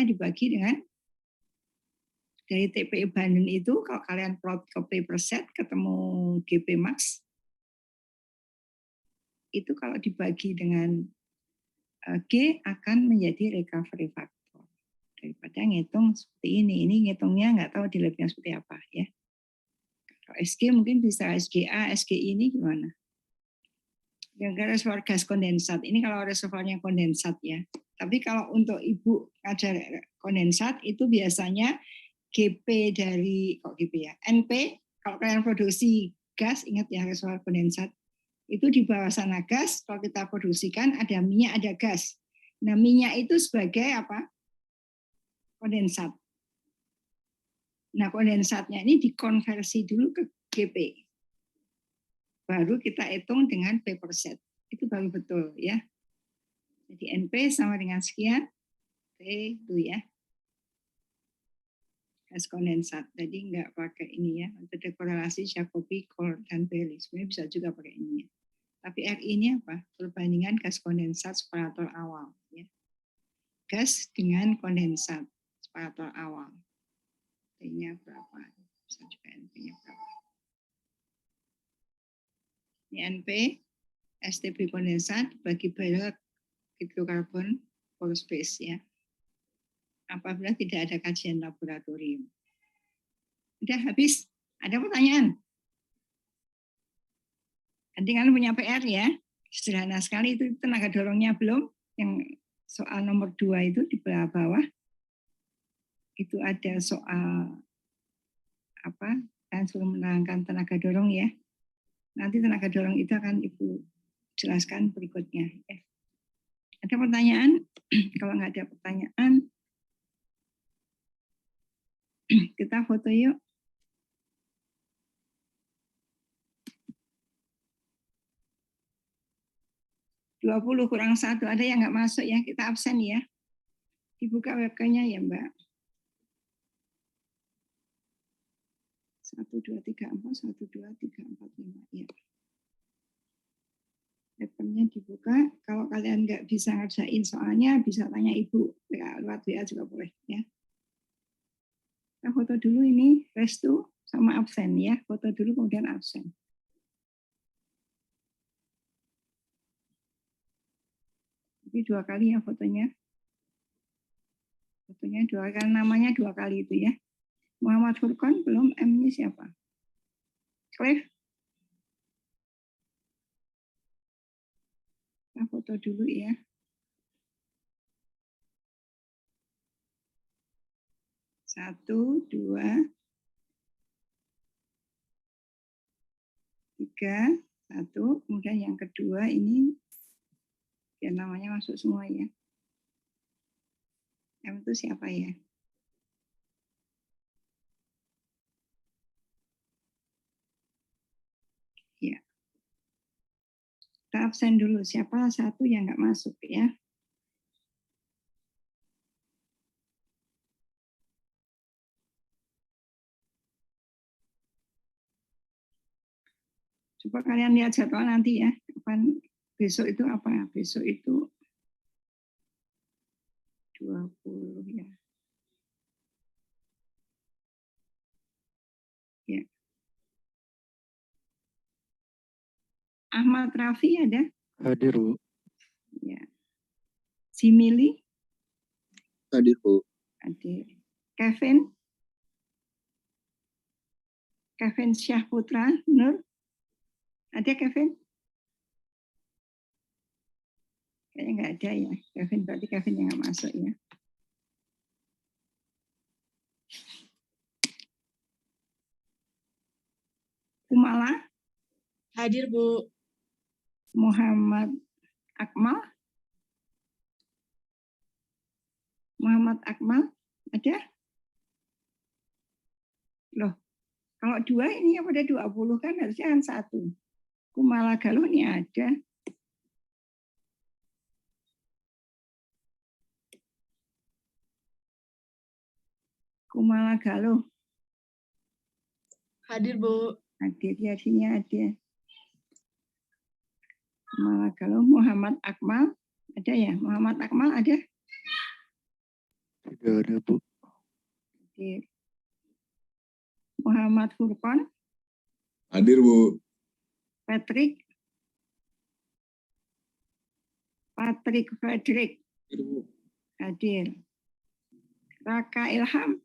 dibagi dengan dari TP abundant itu kalau kalian plot copy per set ketemu GP max itu kalau dibagi dengan G akan menjadi recovery factor daripada ngitung seperti ini. Ini ngitungnya nggak tahu di labnya seperti apa ya. Kalau SG mungkin bisa SGA, SGI ini gimana? Yang reservoir gas kondensat ini kalau reservoirnya kondensat ya. Tapi kalau untuk ibu ngajar kondensat itu biasanya GP dari NP kalau kalian produksi gas ingat ya reservoir kondensat itu di bawah sana gas kalau kita produksikan ada minyak ada gas. Nah minyak itu sebagai apa? Kondensat. Nah kondensatnya ini dikonversi dulu ke GP. Baru kita hitung dengan P per set. Itu baru betul ya. Jadi NP sama dengan sekian P itu ya. Gas kondensat. Jadi nggak pakai ini ya. Untuk korelasi Jacobi, Kohl, dan Bailey. Sebenarnya bisa juga pakai ini ya. Tapi RI ini apa? Perbandingan gas kondensat separator awal. Ya. Gas dengan kondensat separator awal. T-nya berapa? Bisa juga NP-nya berapa. Ini NP, STP kondensat bagi barrel hidrokarbon pore space ya. Apabila tidak ada kajian laboratorium. Udah habis? Ada pertanyaan? Nanti kalian punya PR ya. Sederhana sekali itu tenaga dorongnya belum. Yang soal nomor 2 itu di bawah. Itu ada soal apa? Kalian suruh menerangkan tenaga dorong ya. Nanti tenaga dorong itu akan Ibu jelaskan berikutnya. Ya. Ada pertanyaan? Kalau nggak ada pertanyaan, kita foto yuk. (20 kurang 1). Ada yang nggak masuk ya? Kita absen ya. Dibuka webcam-nya ya Mbak. 1, 2, 3, 4, 1, 2, 3, 4, 5. Ya. Webcam-nya dibuka. Kalau kalian nggak bisa ngerjain soalnya, bisa tanya Ibu. Lewat WA juga boleh ya. Kita foto dulu ini, restu sama absen ya. Foto dulu kemudian absen. Jadi 2 kali ya fotonya. Fotonya 2 kali, namanya 2 kali itu ya. Muhammad Furqan belum, M-nya siapa? Cliff? Kita foto dulu ya. Satu, 2, 3, 1. Kemudian yang kedua ini biar namanya masuk semua ya. M itu siapa ya? Ya. Kita absen dulu. Siapa satu yang nggak masuk ya? Coba kalian lihat jadwal nanti ya. Kapan besok itu apa? Besok itu 20 ya. Ya. Ahmad Rafi ada? Hadir, Bu. Ya. Simili? Hadir, Bu. Hadir. Kevin? Kevin Syahputra Nur? Ada Kevin? Kayaknya nggak ada ya. Kevin berarti Kevin yang nggak masuk ya. Kumala? Hadir, Bu. Muhammad Akmal? Muhammad Akmal, ada? Loh, kalau 2 ini yang pada 20 kan harusnya kan 1. Kumala Galuh ini ada. Kumala Galuh. Hadir, Bu. Hadir ya, sini ada. Kumala Galuh, Muhammad Akmal, ada ya? Muhammad Akmal ada? Tidak ada, Bu. Hadir. Muhammad Furqon, Hadir, Bu. Patrick Frederick, Hadir, Bu. hadir. Raka Ilham,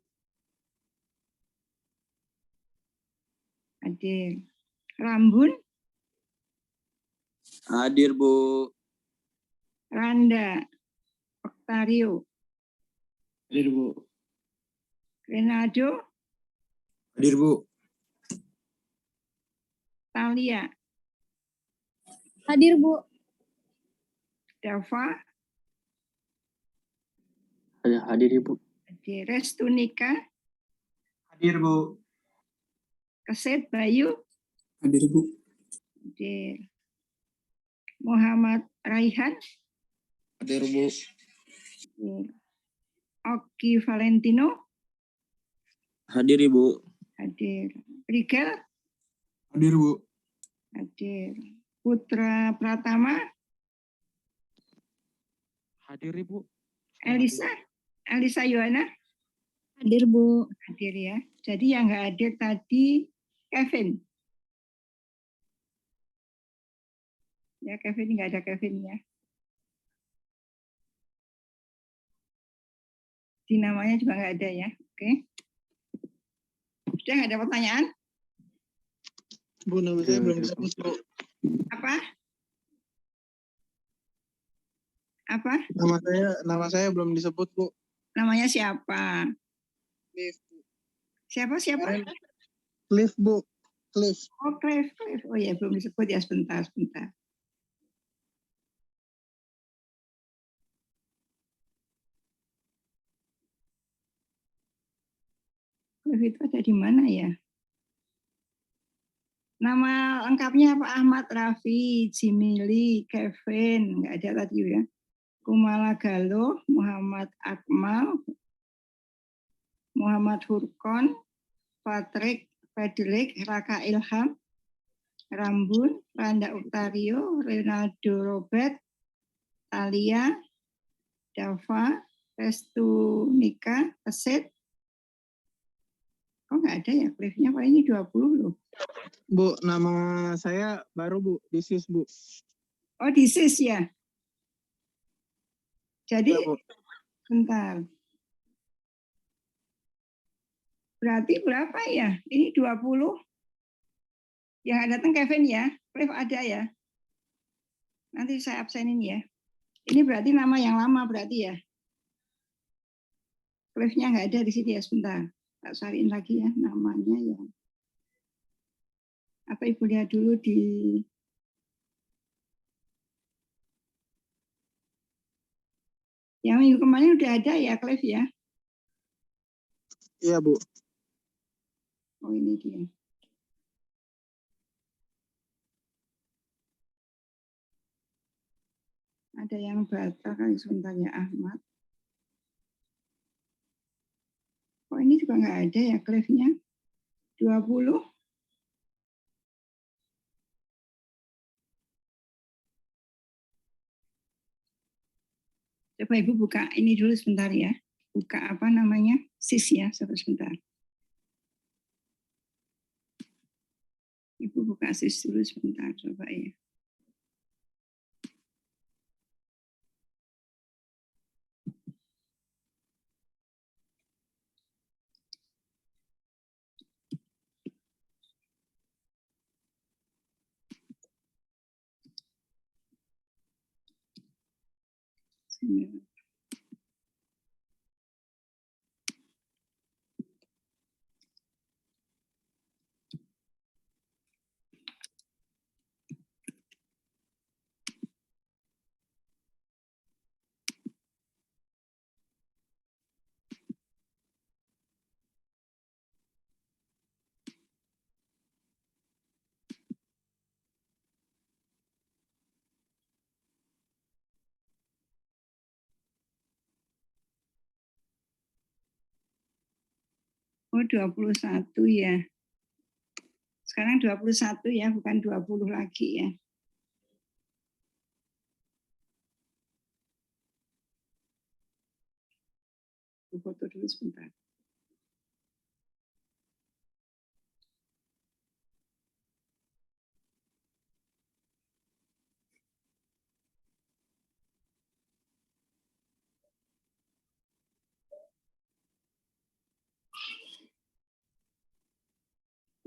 hadir. Rambun, Hadir, Bu. Randa, Octario, Hadir, Bu. Renaldo, Hadir, Bu. Talia, Hadir, Bu. Dava, Hadir, Ibu. hadir. Restunika, Hadir, Bu. Keset Bayu, Hadir, Bu. hadir. Muhammad Raihan, Hadir, Bu. hadir. Oki Valentino, Hadir, Ibu. hadir. Rigel, Hadir, Bu. hadir. Putra Pratama, Hadir, Ibu. Elisa Yohana, Hadir, Bu. hadir ya. Jadi yang nggak hadir tadi Kevin. Ya Kevin, nggak ada Kevin ya. Di namanya juga nggak ada ya. Oke. Sudah nggak ada pertanyaan? Bu, nama saya belum disebut, Bu. Apa? Apa? Nama saya belum disebut, Bu. Namanya siapa? Cliff. Siapa? Cliff, Bu. Cliff. Oh, Cliff. Oh ya, belum disebut ya, sebentar. Cliff itu ada di mana ya? Nama lengkapnya apa? Ahmad Rafi, Jimili, Kevin, nggak ada tadi ya. Kumala Galuh, Muhammad Akmal, Muhammad Furqon, Patrick Frederick, Raka Ilham, Rambun, Randa Octario, Renaldo Robert, Talia, Dava, Restu Nika, Keset. Kok nggak ada ya? Cliff-nya Pak ini 20 loh. Bu, nama saya baru, Bu. Disis, Bu. Oh, disis ya. Jadi, Ya, Bu. bentar. Berarti berapa ya? Ini 20. Yang datang Kevin ya. Cliff ada ya. Nanti saya absenin ya. Ini berarti nama yang lama berarti ya. Cliff-nya nggak ada di sini ya, sebentar. Tak cariin lagi ya namanya ya. Atau Ibu lihat dulu di yang minggu kemarin udah ada ya Cliff ya. Iya, Bu. Oh ini dia. Ada yang batal kali sebentar ya Ahmad. Oh ini juga nggak ada ya Cliff-nya. 20. Coba Ibu buka ini dulu sebentar ya. Buka apa namanya? SIS ya, sebentar. Ibu buka SIS dulu sebentar, coba ya. Sini. Oh, 21 ya. Sekarang 21 ya, bukan 20 lagi ya. Foto dulu sebentar.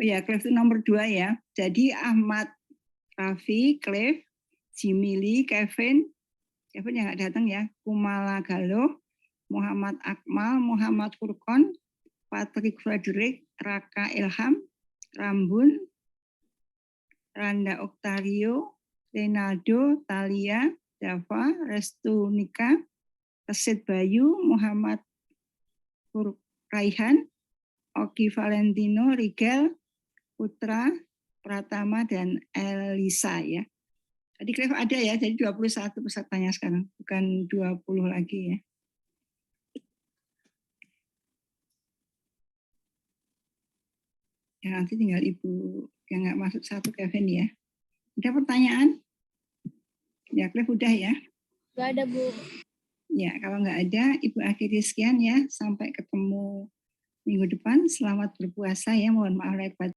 Oh ya, Clive itu nomor 2 ya. Jadi Ahmad Raffi, Clive, Jimili, Kevin yang nggak datang ya, Kumala Galuh, Muhammad Akmal, Muhammad Furqon, Patrick Frederick, Raka Ilham, Rambun, Randa Octario, Renaldo, Talia, Dava, Restu Nika, Resid Bayu, Muhammad Raihan, Oki Valentino, Rigel, Putra, Pratama, dan Elisa ya. Tadi Clive ada ya, jadi 21 pesertanya sekarang, bukan 20 lagi ya. Ya nanti tinggal Ibu yang nggak masuk satu Kevin ya. Ada pertanyaan? Ya Clive udah ya. Nggak ada, Bu. Ya kalau nggak ada, Ibu akhiri sekian ya. Sampai ketemu minggu depan. Selamat berpuasa ya. Mohon maaf lahir batin.